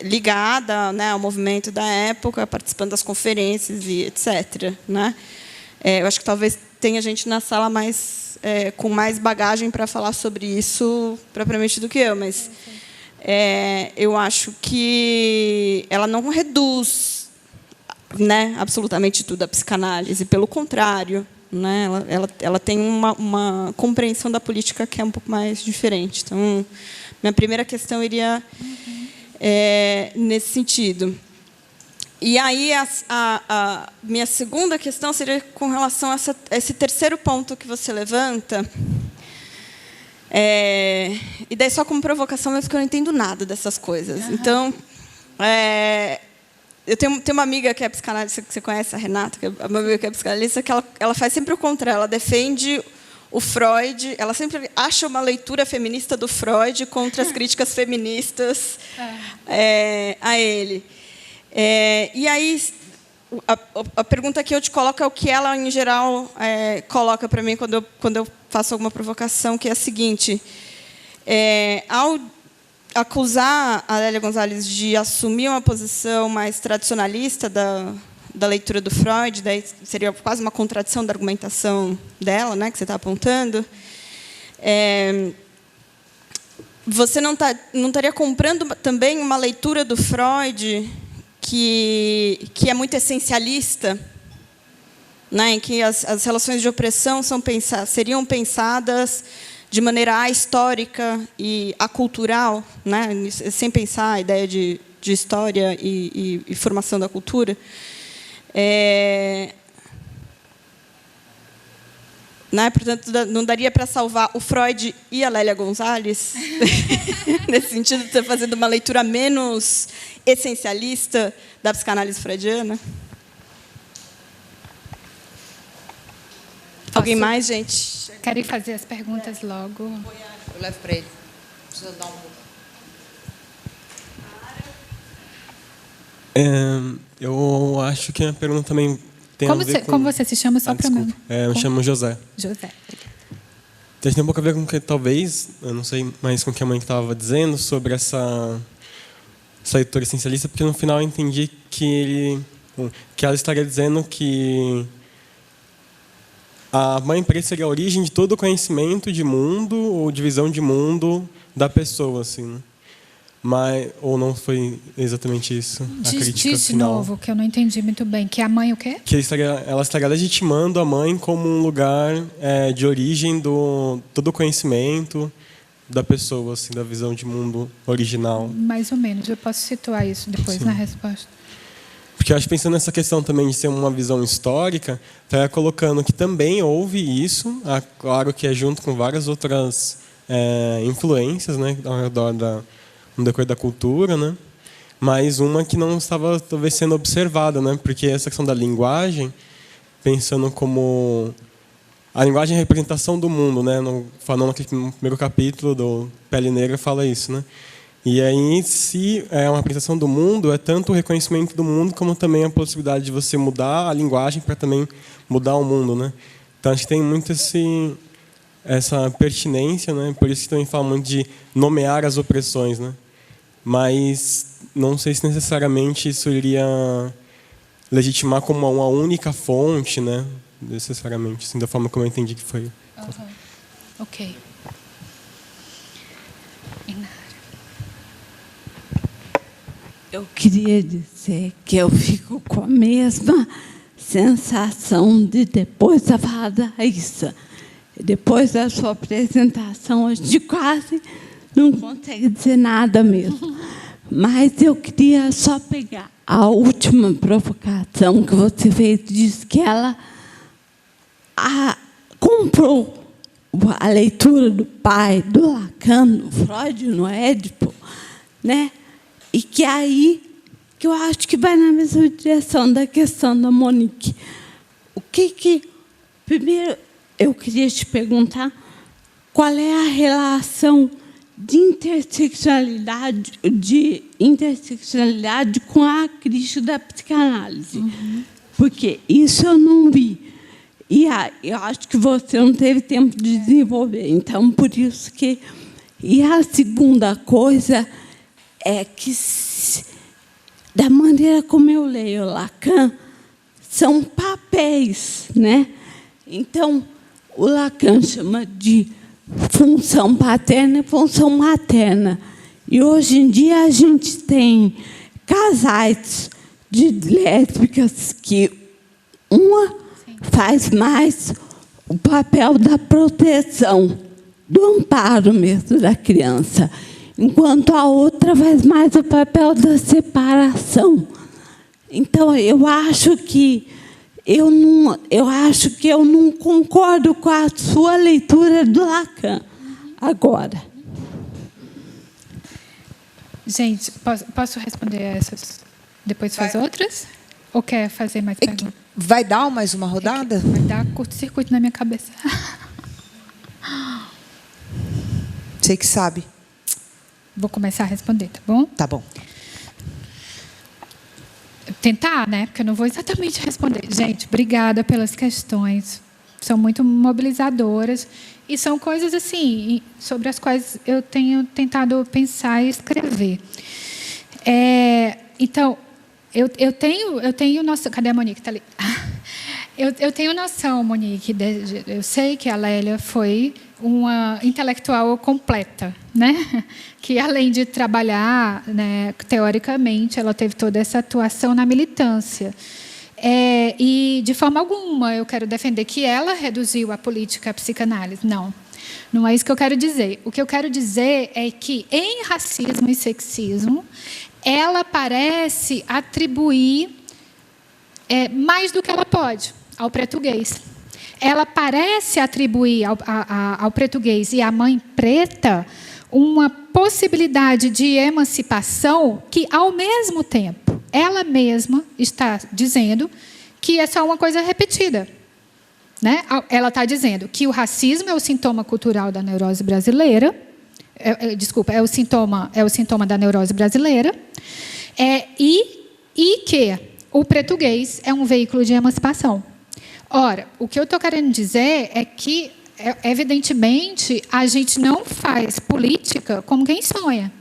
ligada, né, ao movimento da época, participando das conferências e etc., né? Eu acho que talvez tenha gente na sala com mais bagagem para falar sobre isso propriamente do que eu, mas eu acho que ela não reduz, né, absolutamente tudo a psicanálise, pelo contrário, né, ela tem uma compreensão da política que é um pouco mais diferente. Então, minha primeira questão iria nesse sentido. E aí a minha segunda questão seria com relação a esse terceiro ponto que você levanta. E daí só como provocação, mas porque eu não entendo nada dessas coisas. Então, eu tenho uma amiga que é psicanalista, que você conhece, a Renata, que é uma amiga que é psicanalista, que ela faz sempre o contrário. Ela defende o Freud, ela sempre acha uma leitura feminista do Freud contra as críticas feministas a ele. E aí, a pergunta que eu te coloco é o que ela, em geral, coloca para mim quando eu faço alguma provocação, que é a seguinte: ao acusar a Lélia Gonzalez de assumir uma posição mais tradicionalista da leitura do Freud, daí seria quase uma contradição da argumentação dela, né, que você está apontando, você não estaria comprando também uma leitura do Freud que é muito essencialista, né, em que as relações de opressão seriam pensadas de maneira ahistórica e acultural, né, sem pensar a ideia de história e formação da cultura. Né, portanto, não daria para salvar o Freud e a Lélia Gonzalez, nesse sentido, de estar fazendo uma leitura menos essencialista da psicanálise freudiana. Alguém mais, gente? Querem fazer as perguntas logo? Eu levo para ele. Precisa dar eu acho que a pergunta também tem a ver com... Como você se chama, só para mim? Eu me chamo José. José. Tem um pouco a ver com que, talvez, eu não sei mais com o que a mãe estava dizendo sobre essa leitura essencialista, porque no final eu entendi que ela estaria dizendo que a mãe para ele seria a origem de todo o conhecimento de mundo ou de visão de mundo da pessoa, assim, né? Mas, ou não foi exatamente isso a crítica Diz de final. novo, que eu não entendi muito bem. Que a mãe o quê? Que ela estaria legitimando a mãe como um lugar de origem do todo o conhecimento da pessoa, assim, da visão de mundo original. Mais ou menos. Eu posso situar isso depois na resposta. Porque eu acho que pensando nessa questão também de ser uma visão histórica, está colocando que também houve isso, claro que é junto com várias outras influências, né, ao redor no decorrer da cultura, né, mas uma que não estava talvez sendo observada, né, porque essa questão da linguagem, pensando como a linguagem é a representação do mundo, né, no primeiro capítulo do Pele Negra fala isso, né. E aí, se é uma representação do mundo, é tanto o reconhecimento do mundo como também a possibilidade de você mudar a linguagem para também mudar o mundo, né? Então, acho que tem muito essa pertinência, né? Por isso que também fala muito de nomear as opressões, né? Mas não sei se necessariamente isso iria legitimar como uma única fonte, né? Necessariamente, assim, da forma como eu entendi que foi. Ok. Eu queria dizer que eu fico com a mesma sensação de depois da fala da Raíssa. Depois da sua apresentação, a gente quase não consegue dizer nada mesmo. Mas eu queria só pegar a última provocação que você fez, diz que ela comprou a leitura do pai, do Lacan, do Freud, no Édipo, né? E que aí, que eu acho que vai na mesma direção da questão da Monique. Primeiro, eu queria te perguntar qual é a relação de interseccionalidade com a crítica da psicanálise. Uhum. Porque isso eu não vi. E eu acho que você não teve tempo de desenvolver. Então, por isso que... E a segunda coisa é que, da maneira como eu leio Lacan, são papéis, né? Então, o Lacan chama de função paterna e função materna. E, hoje em dia, a gente tem casais de lésbicas que uma faz mais o papel da proteção, do amparo mesmo da criança, enquanto a outra faz mais o papel da separação. Então, eu acho que eu não concordo com a sua leitura do Lacan agora. Gente, posso responder essas? Depois faz outras? Ou quer fazer mais perguntas? Vai dar mais uma rodada? Vai dar curto-circuito na minha cabeça. Você que sabe. Vou começar a responder, tá bom? Tá bom. Tentar, né? Porque eu não vou exatamente responder. Gente, obrigada pelas questões. São muito mobilizadoras. E são coisas, assim, sobre as quais eu tenho tentado pensar e escrever. Então, eu tenho noção... Cadê a Monique? Está ali. Eu tenho noção, Monique, eu sei que a Lélia foi uma intelectual completa, né? Que, além de trabalhar, né, teoricamente, ela teve toda essa atuação na militância. E, de forma alguma, eu quero defender que ela reduziu a política à psicanálise. Não é isso que eu quero dizer. O que eu quero dizer é que, em racismo e sexismo, ela parece atribuir mais do que ela pode ao português. Ela parece atribuir ao português e à mãe preta uma possibilidade de emancipação que, ao mesmo tempo, ela mesma está dizendo que é só uma coisa repetida. Né? Ela está dizendo que o racismo é o sintoma cultural da neurose brasileira, é o sintoma da neurose brasileira, e que o português é um veículo de emancipação. Ora, o que eu estou querendo dizer é que, evidentemente, a gente não faz política como quem sonha.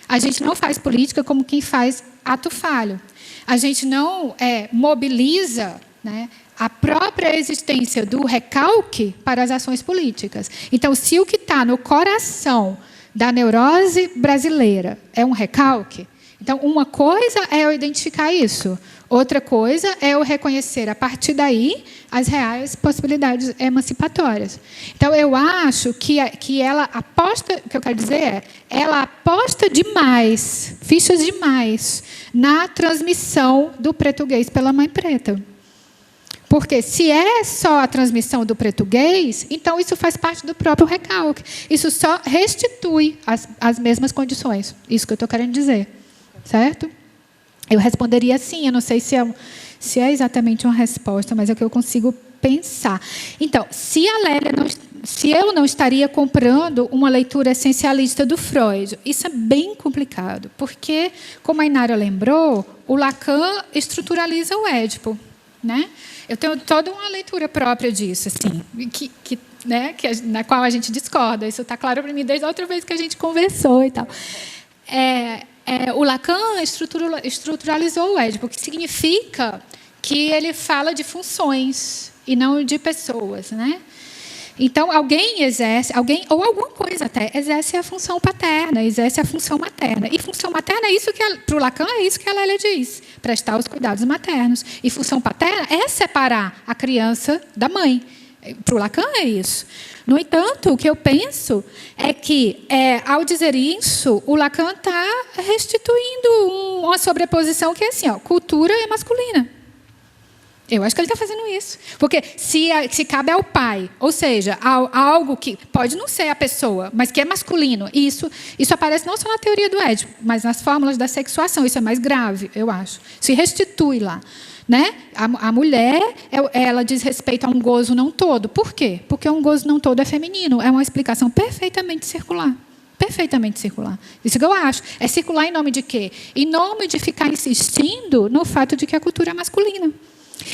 A gente não faz política como quem faz ato falho. A gente não mobiliza, né, a própria existência do recalque para as ações políticas. Então, se o que está no coração da neurose brasileira é um recalque, então, uma coisa é eu identificar isso. Outra coisa é eu reconhecer, a partir daí, as reais possibilidades emancipatórias. Então, eu acho que ela aposta, o que eu quero dizer ela aposta demais, fichas demais, na transmissão do português pela mãe preta. Porque se é só a transmissão do português, então isso faz parte do próprio recalque. Isso só restitui as mesmas condições. Isso que eu estou querendo dizer. Certo? Eu responderia assim, eu não sei se é exatamente uma resposta, mas é o que eu consigo pensar. Então, se eu não estaria comprando uma leitura essencialista do Freud, isso é bem complicado, porque, como a Inara lembrou, o Lacan estruturaliza o Édipo, né? Eu tenho toda uma leitura própria disso, assim, na qual a gente discorda. Isso está claro para mim desde a outra vez que a gente conversou e tal. O Lacan estruturalizou o Édipo, o que significa que ele fala de funções e não de pessoas, né? Então, alguém ou alguma coisa até, exerce a função paterna, exerce a função materna. E função materna, para o Lacan, é isso que a Lélia diz, prestar os cuidados maternos. E função paterna é separar a criança da mãe. Para o Lacan é isso. No entanto, o que eu penso é que, ao dizer isso, o Lacan está restituindo uma sobreposição que é assim, cultura é masculina. Eu acho que ele está fazendo isso. Porque se cabe ao pai, ou seja, algo que pode não ser a pessoa, mas que é masculino, e isso aparece não só na teoria do Édipo, mas nas fórmulas da sexuação. Isso é mais grave, eu acho. Se restitui lá. Né? A mulher, ela diz respeito a um gozo não todo. Por quê? Porque um gozo não todo é feminino. É uma explicação perfeitamente circular. Perfeitamente circular. Isso que eu acho. É circular em nome de quê? Em nome de ficar insistindo no fato de que a cultura é masculina.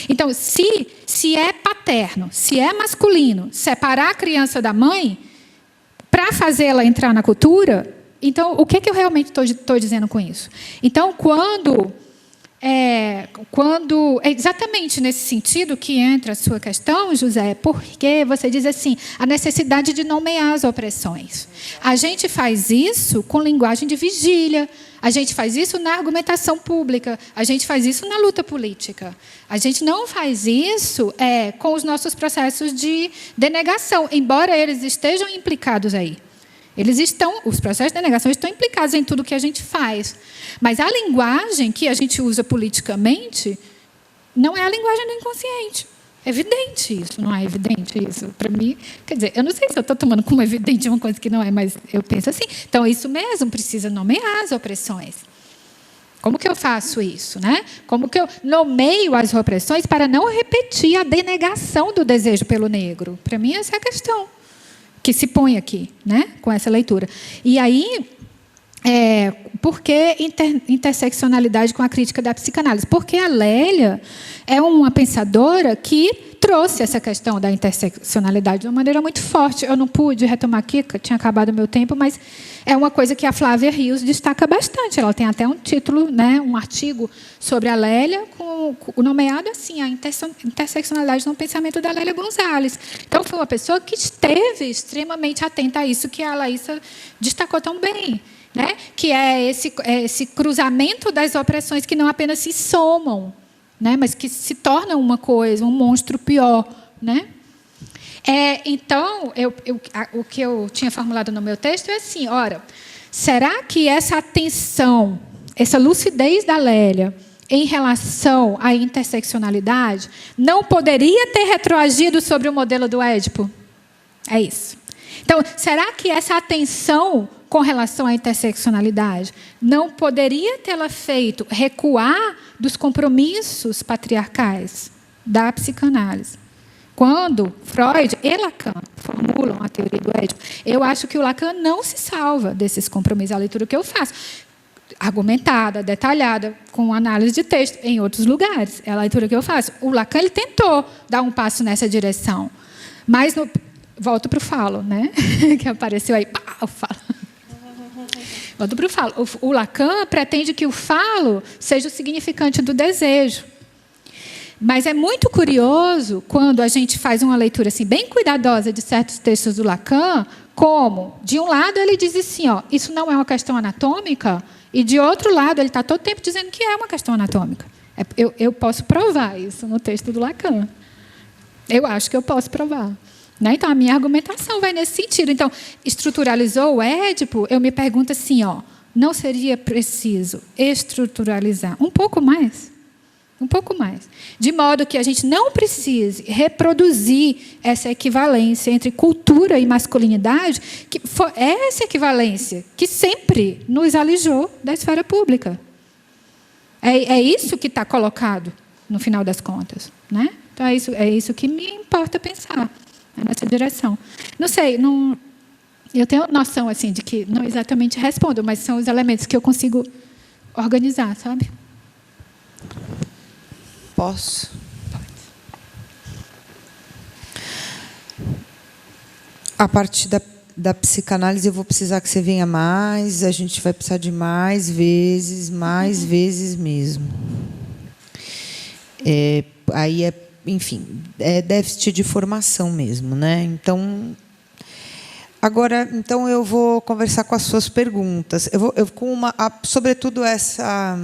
Então, se é paterno, se é masculino, separar a criança da mãe para fazê-la entrar na cultura, então, o que eu realmente estou dizendo com isso? Então, é exatamente nesse sentido que entra a sua questão, José, porque você diz assim, a necessidade de nomear as opressões. A gente faz isso com linguagem de vigília, a gente faz isso na argumentação pública, a gente faz isso na luta política. A gente não faz isso com os nossos processos de denegação, embora eles estejam implicados aí. Os processos de denegação estão implicados em tudo que a gente faz. Mas a linguagem que a gente usa politicamente não é a linguagem do inconsciente. É evidente isso, não é evidente isso? Para mim, quer dizer, eu não sei se eu estou tomando como evidente uma coisa que não é, mas eu penso assim. Então, isso mesmo, precisa nomear as opressões. Como que eu faço isso? Né? Como que eu nomeio as opressões para não repetir a denegação do desejo pelo negro? Para mim, essa é a questão que se põe aqui, né, com essa leitura. E aí, por que interseccionalidade com a crítica da psicanálise? Porque a Lélia é uma pensadora que trouxe essa questão da interseccionalidade de uma maneira muito forte. Eu não pude retomar aqui, porque tinha acabado o meu tempo, mas é uma coisa que a Flávia Rios destaca bastante. Ela tem até um título, né, um artigo sobre a Lélia, nomeado assim, a interseccionalidade no pensamento da Lélia Gonzalez. Então, foi uma pessoa que esteve extremamente atenta a isso que a Laísa destacou tão bem, né? Que é esse cruzamento das opressões que não apenas se somam, né? Mas que se tornam uma coisa, um monstro pior, né? Então, o que eu tinha formulado no meu texto é assim, ora, será que essa atenção, essa lucidez da Lélia em relação à interseccionalidade não poderia ter retroagido sobre o modelo do Édipo? É isso. Então, será que essa atenção com relação à interseccionalidade não poderia tê-la feito recuar dos compromissos patriarcais da psicanálise? Quando Freud e Lacan formulam a teoria do Édipo, eu acho que o Lacan não se salva desses compromissos. A leitura que eu faço, argumentada, detalhada, com análise de texto, em outros lugares, é a leitura que eu faço. O Lacan ele tentou dar um passo nessa direção, mas volto para o falo, né? Que apareceu aí, o falo. Volto para o falo. O Lacan pretende que o falo seja o significante do desejo. Mas é muito curioso quando a gente faz uma leitura assim, bem cuidadosa de certos textos do Lacan, como, de um lado, ele diz assim, isso não é uma questão anatômica, e, de outro lado, ele está todo tempo dizendo que é uma questão anatômica. Eu posso provar isso no texto do Lacan. Eu acho que eu posso provar. Né? Então, a minha argumentação vai nesse sentido. Então, estruturalizou o Édipo, eu me pergunto assim, não seria preciso estruturalizar um pouco mais Um pouco mais. De modo que a gente não precise reproduzir essa equivalência entre cultura e masculinidade, que foi essa equivalência que sempre nos alijou da esfera pública. É isso que está colocado, no final das contas, né? Então, é isso que me importa pensar, nessa direção. Não sei, eu tenho noção assim, de que não exatamente respondo, mas são os elementos que eu consigo organizar, sabe? Posso? Pode. A partir da psicanálise, eu vou precisar que você venha mais, a gente vai precisar de mais vezes mesmo. Aí enfim, é déficit de formação mesmo, né? Então, agora, então eu vou conversar com as suas perguntas. Eu com sobretudo essa.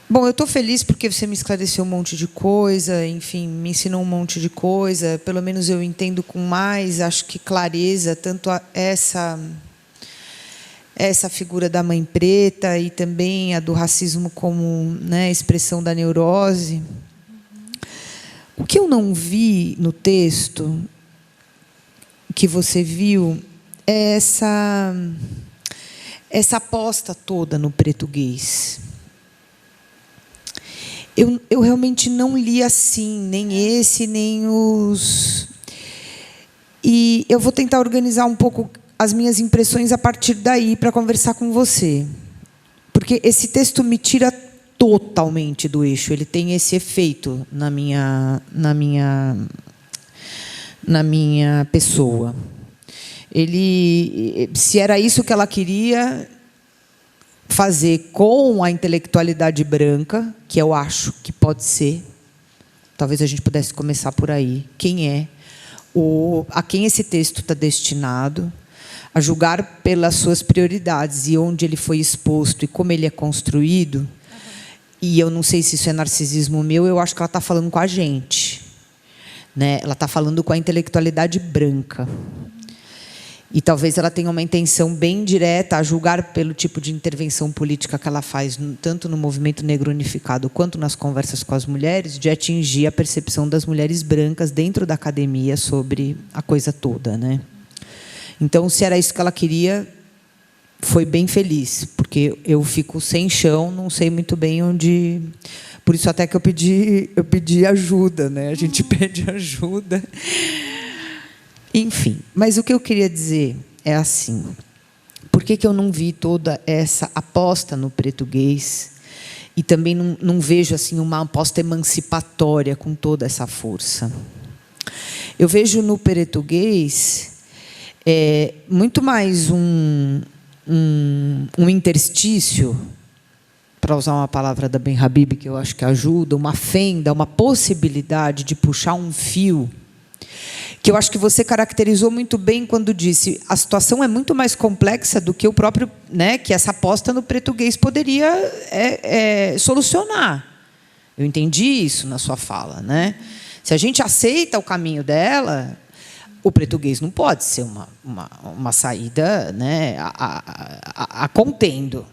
Bom, eu estou feliz porque você me esclareceu um monte de coisa, enfim, me ensinou um monte de coisa. Pelo menos eu entendo com mais, acho que clareza, tanto essa figura da mãe preta e também a do racismo como, né, expressão da neurose. O que eu não vi no texto que você viu é essa aposta toda no português. Eu realmente não li assim, nem esse, nem os... E eu vou tentar organizar um pouco as minhas impressões a partir daí para conversar com você. Porque esse texto me tira totalmente do eixo, ele tem esse efeito na minha pessoa. Se era isso que ela queria fazer com a intelectualidade branca, que eu acho que pode ser, talvez a gente pudesse começar por aí. Quem é? A quem esse texto está destinado? A julgar pelas suas prioridades e onde ele foi exposto e como ele é construído. E eu não sei se isso é narcisismo meu, eu acho que ela está falando com a gente, né? Ela está falando com a intelectualidade branca. E talvez ela tenha uma intenção bem direta, a julgar pelo tipo de intervenção política que ela faz, tanto no movimento negro unificado quanto nas conversas com as mulheres, de atingir a percepção das mulheres brancas dentro da academia sobre a coisa toda, né? Então, se era isso que ela queria, foi bem feliz, porque eu fico sem chão, não sei muito bem onde... Por isso até que eu pedi ajuda, né? A gente pede ajuda. Enfim, mas o que eu queria dizer é assim, por que eu não vi toda essa aposta no português e também não vejo assim uma aposta emancipatória com toda essa força? Eu vejo no português muito mais um interstício, para usar uma palavra da Ben Habib, que eu acho que ajuda, uma fenda, uma possibilidade de puxar um fio, que eu acho que você caracterizou muito bem quando disse a situação é muito mais complexa do que o próprio, né, que essa aposta no português poderia solucionar. Eu entendi isso na sua fala, né? Se a gente aceita o caminho dela, o português não pode ser uma saída, né, a contendo.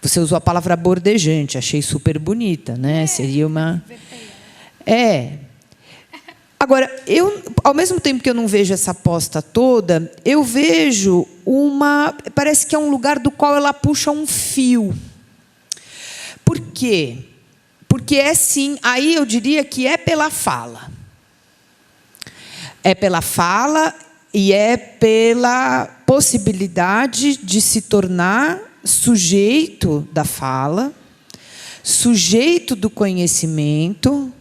Você usou a palavra bordejante, achei super bonita, né? Seria uma... Agora, ao mesmo tempo que eu não vejo essa aposta toda, eu vejo parece que é um lugar do qual ela puxa um fio. Por quê? Porque sim, aí eu diria que é pela fala. É pela fala e é pela possibilidade de se tornar sujeito da fala, sujeito do conhecimento,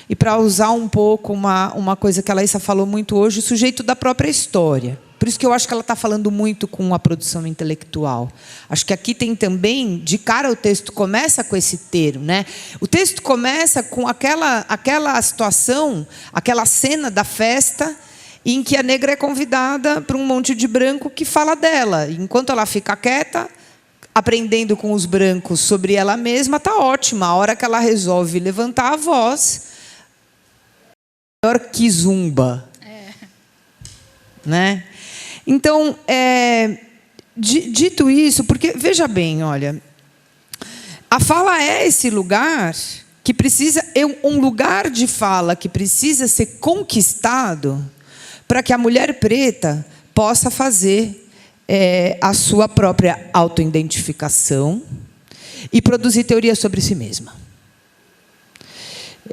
e, para usar um pouco uma coisa que a Laísa falou muito hoje, o sujeito da própria história. Por isso que eu acho que ela está falando muito com a produção intelectual. Acho que aqui tem também, de cara, o texto começa com esse termo, né? O texto começa com aquela situação, aquela cena da festa em que a negra é convidada para um monte de branco que fala dela. Enquanto ela fica quieta, aprendendo com os brancos sobre ela mesma, está ótima. A hora que ela resolve levantar a voz... Melhor que zumba. Né? Então, dito isso, porque, veja bem, olha, A fala é esse lugar que precisa, um lugar de fala que precisa ser conquistado para que a mulher preta possa fazer a sua própria autoidentificação e produzir teoria sobre si mesma.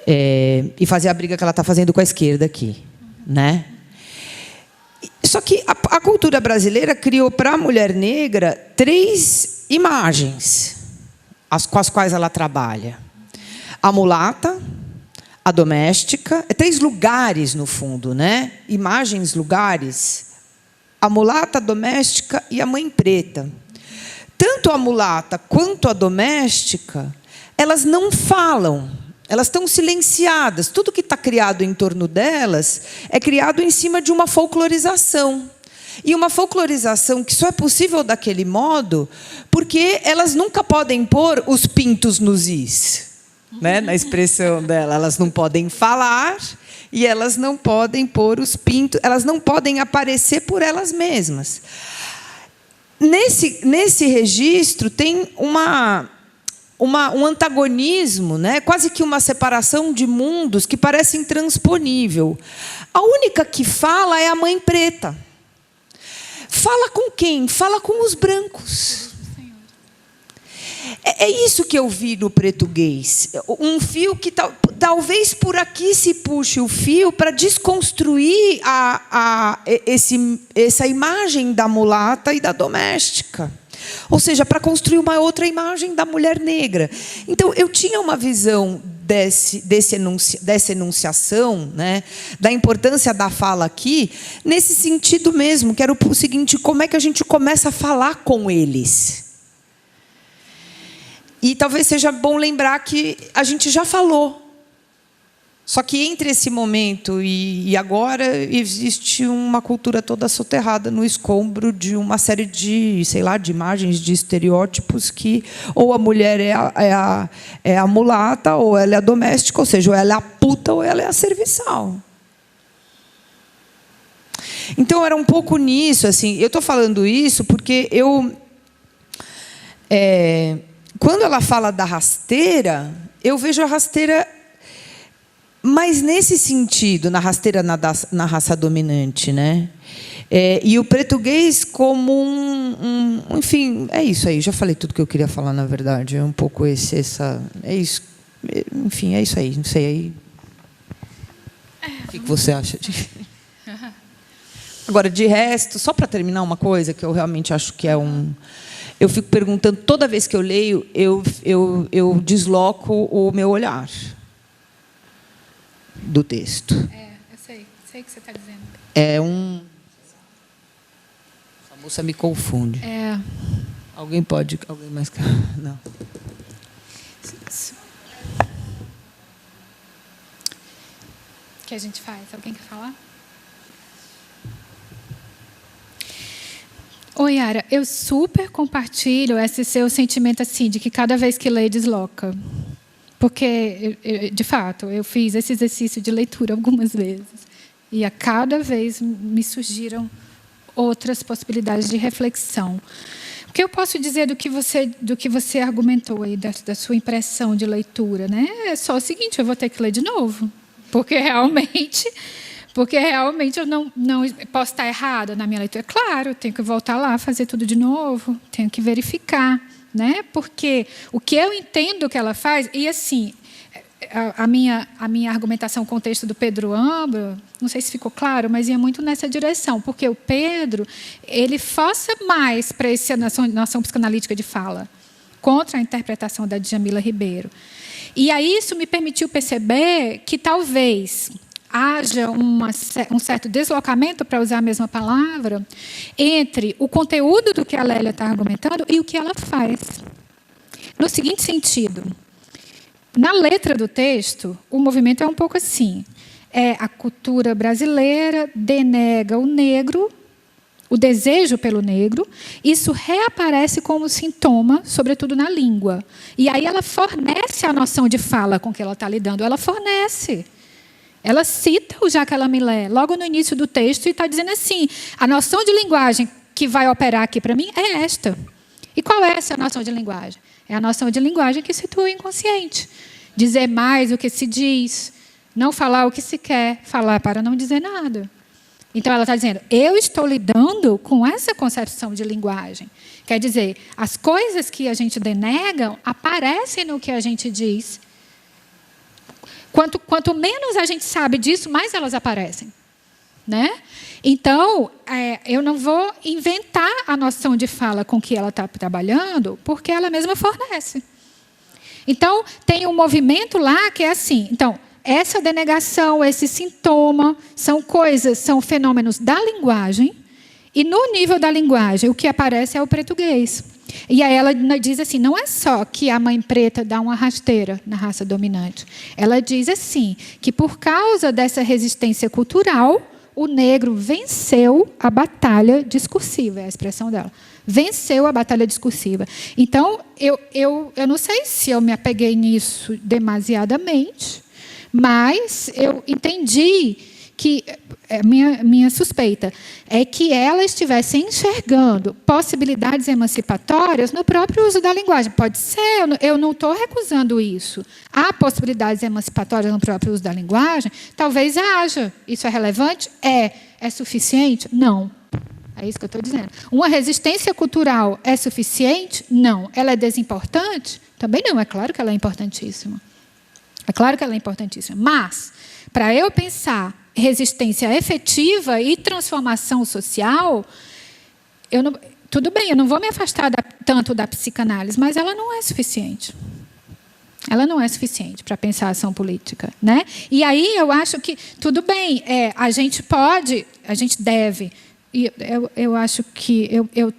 E fazer a briga que ela está fazendo com a esquerda aqui, né? Só que a cultura brasileira criou para a mulher negra 3 imagens com as quais ela trabalha: a mulata, a doméstica, 3 lugares no fundo, né? Imagens, lugares: a mulata, a doméstica e a mãe preta. Tanto a mulata quanto a doméstica, elas não falam, elas estão silenciadas. Tudo que está criado em torno delas é criado em cima de uma folclorização. E uma folclorização que só é possível daquele modo porque elas nunca podem pôr os pintos nos is, né? Na expressão dela. Elas não podem falar e elas não podem pôr os pintos, elas não podem aparecer por elas mesmas. Nesse registro tem um antagonismo, né? Quase que uma separação de mundos que parece intransponível. A única que fala é a mãe preta. Fala com quem? Fala com os brancos. É isso que eu vi no português. Um fio que talvez por aqui se puxe o fio para desconstruir essa imagem da mulata e da doméstica. Ou seja, para construir uma outra imagem da mulher negra. Então, eu tinha uma visão dessa enunciação, né, da importância da fala aqui, nesse sentido mesmo, que era o seguinte: como é que a gente começa a falar com eles? E talvez seja bom lembrar que a gente já falou. Só que entre esse momento e agora existe uma cultura toda soterrada no escombro de uma série de, sei lá, de imagens, de estereótipos que ou a mulher é a mulata, ou ela é a doméstica, ou seja, ou ela é a puta, ou ela é a serviçal. Então era um pouco nisso, assim. Eu estou falando isso porque quando ela fala da rasteira, eu vejo a rasteira, mas nesse sentido, na rasteira na raça dominante, né? E o português como enfim, é isso aí. Já falei tudo que eu queria falar, na verdade. É um pouco é isso. Enfim, é isso aí. Não sei aí. O que você acha? Agora, de resto, só para terminar uma coisa que eu realmente acho que é eu fico perguntando, toda vez que eu leio, eu desloco o meu olhar do texto. Eu sei o que você está dizendo. A moça me confunde. Alguém mais? Não. O que a gente faz? Alguém quer falar? Oi, Yara, eu super compartilho esse seu sentimento assim de que cada vez que lê desloca. Porque, de fato, eu fiz esse exercício de leitura algumas vezes. E a cada vez me surgiram outras possibilidades de reflexão. O que eu posso dizer do que você argumentou aí, da sua impressão de leitura, né? É só o seguinte: eu vou ter que ler de novo. Porque realmente eu não posso estar errada na minha leitura. Claro, eu tenho que voltar lá, fazer tudo de novo, tenho que verificar. Né? Porque o que eu entendo que ela faz, e assim, a minha argumentação com o texto do Pedro Ambro, não sei se ficou claro, mas ia muito nessa direção, porque o Pedro, ele força mais para essa noção psicanalítica de fala, contra a interpretação da Djamila Ribeiro. E aí isso me permitiu perceber que talvez haja um certo deslocamento, para usar a mesma palavra, entre o conteúdo do que a Lélia está argumentando e o que ela faz. No seguinte sentido: na letra do texto, o movimento é um pouco assim. A cultura brasileira denega o negro, o desejo pelo negro. Isso reaparece como sintoma, sobretudo na língua. E aí ela fornece a noção de fala com que ela está lidando. Ela fornece. Ela cita o Jacques Lamillet logo no início do texto e está dizendo assim: a noção de linguagem que vai operar aqui para mim é esta. E qual é essa noção de linguagem? É a noção de linguagem que situa o inconsciente. Dizer mais o que se diz, não falar o que se quer, falar para não dizer nada. Então, ela está dizendo, eu estou lidando com essa concepção de linguagem. Quer dizer, as coisas que a gente denega aparecem no que a gente diz. Quanto menos a gente sabe disso, mais elas aparecem. Né? Então, eu não vou inventar a noção de fala com que ela está trabalhando, porque ela mesma fornece. Então, tem um movimento lá que é assim. Então, essa denegação, esse sintoma, são fenômenos da linguagem, e no nível da linguagem, o que aparece é o português. E aí ela diz assim, não é só que a mãe preta dá uma rasteira na raça dominante. Ela diz assim, que por causa dessa resistência cultural, o negro venceu a batalha discursiva, é a expressão dela. Venceu a batalha discursiva. Então, eu não sei se eu me apeguei nisso demasiadamente, mas eu entendi que minha suspeita é que ela estivesse enxergando possibilidades emancipatórias no próprio uso da linguagem. Pode ser, eu não estou recusando isso. Há possibilidades emancipatórias no próprio uso da linguagem? Talvez haja. Isso é relevante? É suficiente? Não. É isso que eu estou dizendo. Uma resistência cultural é suficiente? Não. Ela é desimportante? Também não. É claro que ela é importantíssima. É claro que ela é importantíssima. Mas, para eu pensar resistência efetiva e transformação social, tudo bem, eu não vou me afastar tanto da psicanálise, mas ela não é suficiente. Ela não é suficiente para pensar a ação política. Né? E aí eu acho que, tudo bem, a gente deve, e eu acho que eu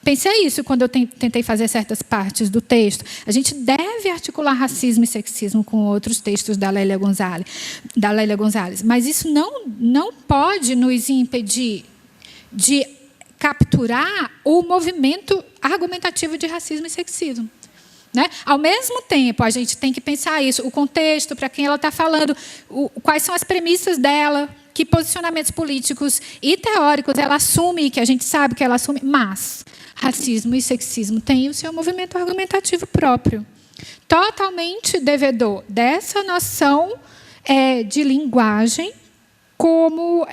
pensei isso quando eu tentei fazer certas partes do texto. A gente deve articular racismo e sexismo com outros textos da Lélia Gonzalez, mas isso não pode nos impedir de capturar o movimento argumentativo de racismo e sexismo. Né? Ao mesmo tempo, a gente tem que pensar isso, o contexto, para quem ela está falando, quais são as premissas dela, que posicionamentos políticos e teóricos ela assume, que a gente sabe que ela assume, mas racismo e sexismo têm o seu movimento argumentativo próprio, totalmente devedor dessa noção de linguagem como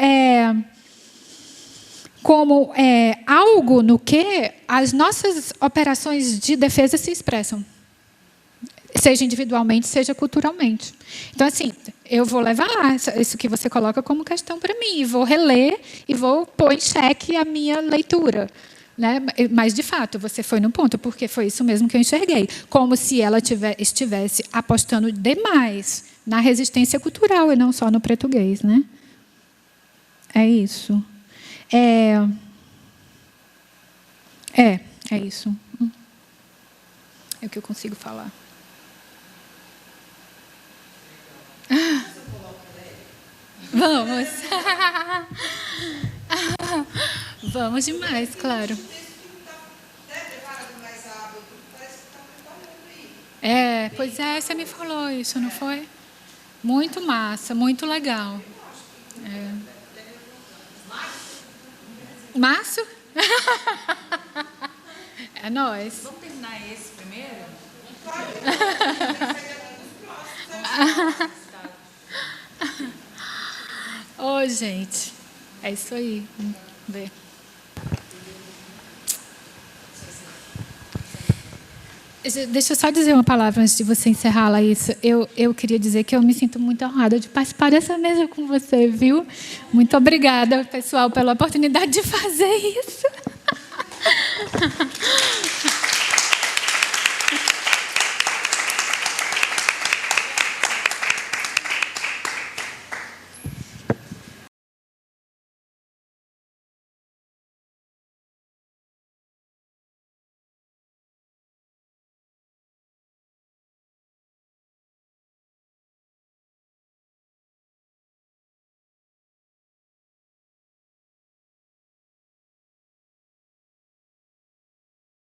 algo no que as nossas operações de defesa se expressam, seja individualmente, seja culturalmente. Então, assim, eu vou levar isso que você coloca como questão para mim, e vou reler e vou pôr em xeque a minha leitura. Né? Mas, de fato, você foi no ponto, porque foi isso mesmo que eu enxerguei, como se ela estivesse apostando demais na resistência cultural e não só no português. Né? É isso. É isso. É o que eu consigo falar. Vamos. Vamos demais, claro. Pois você me falou isso, não foi? Muito massa, muito legal. Márcio? É nóis. Vamos terminar esse primeiro? Ô, gente, é isso aí. Vamos ver. Deixa eu só dizer uma palavra antes de você encerrar, Laís. Eu queria dizer que eu me sinto muito honrada de participar dessa mesa com você, viu? Muito obrigada, pessoal, pela oportunidade de fazer isso.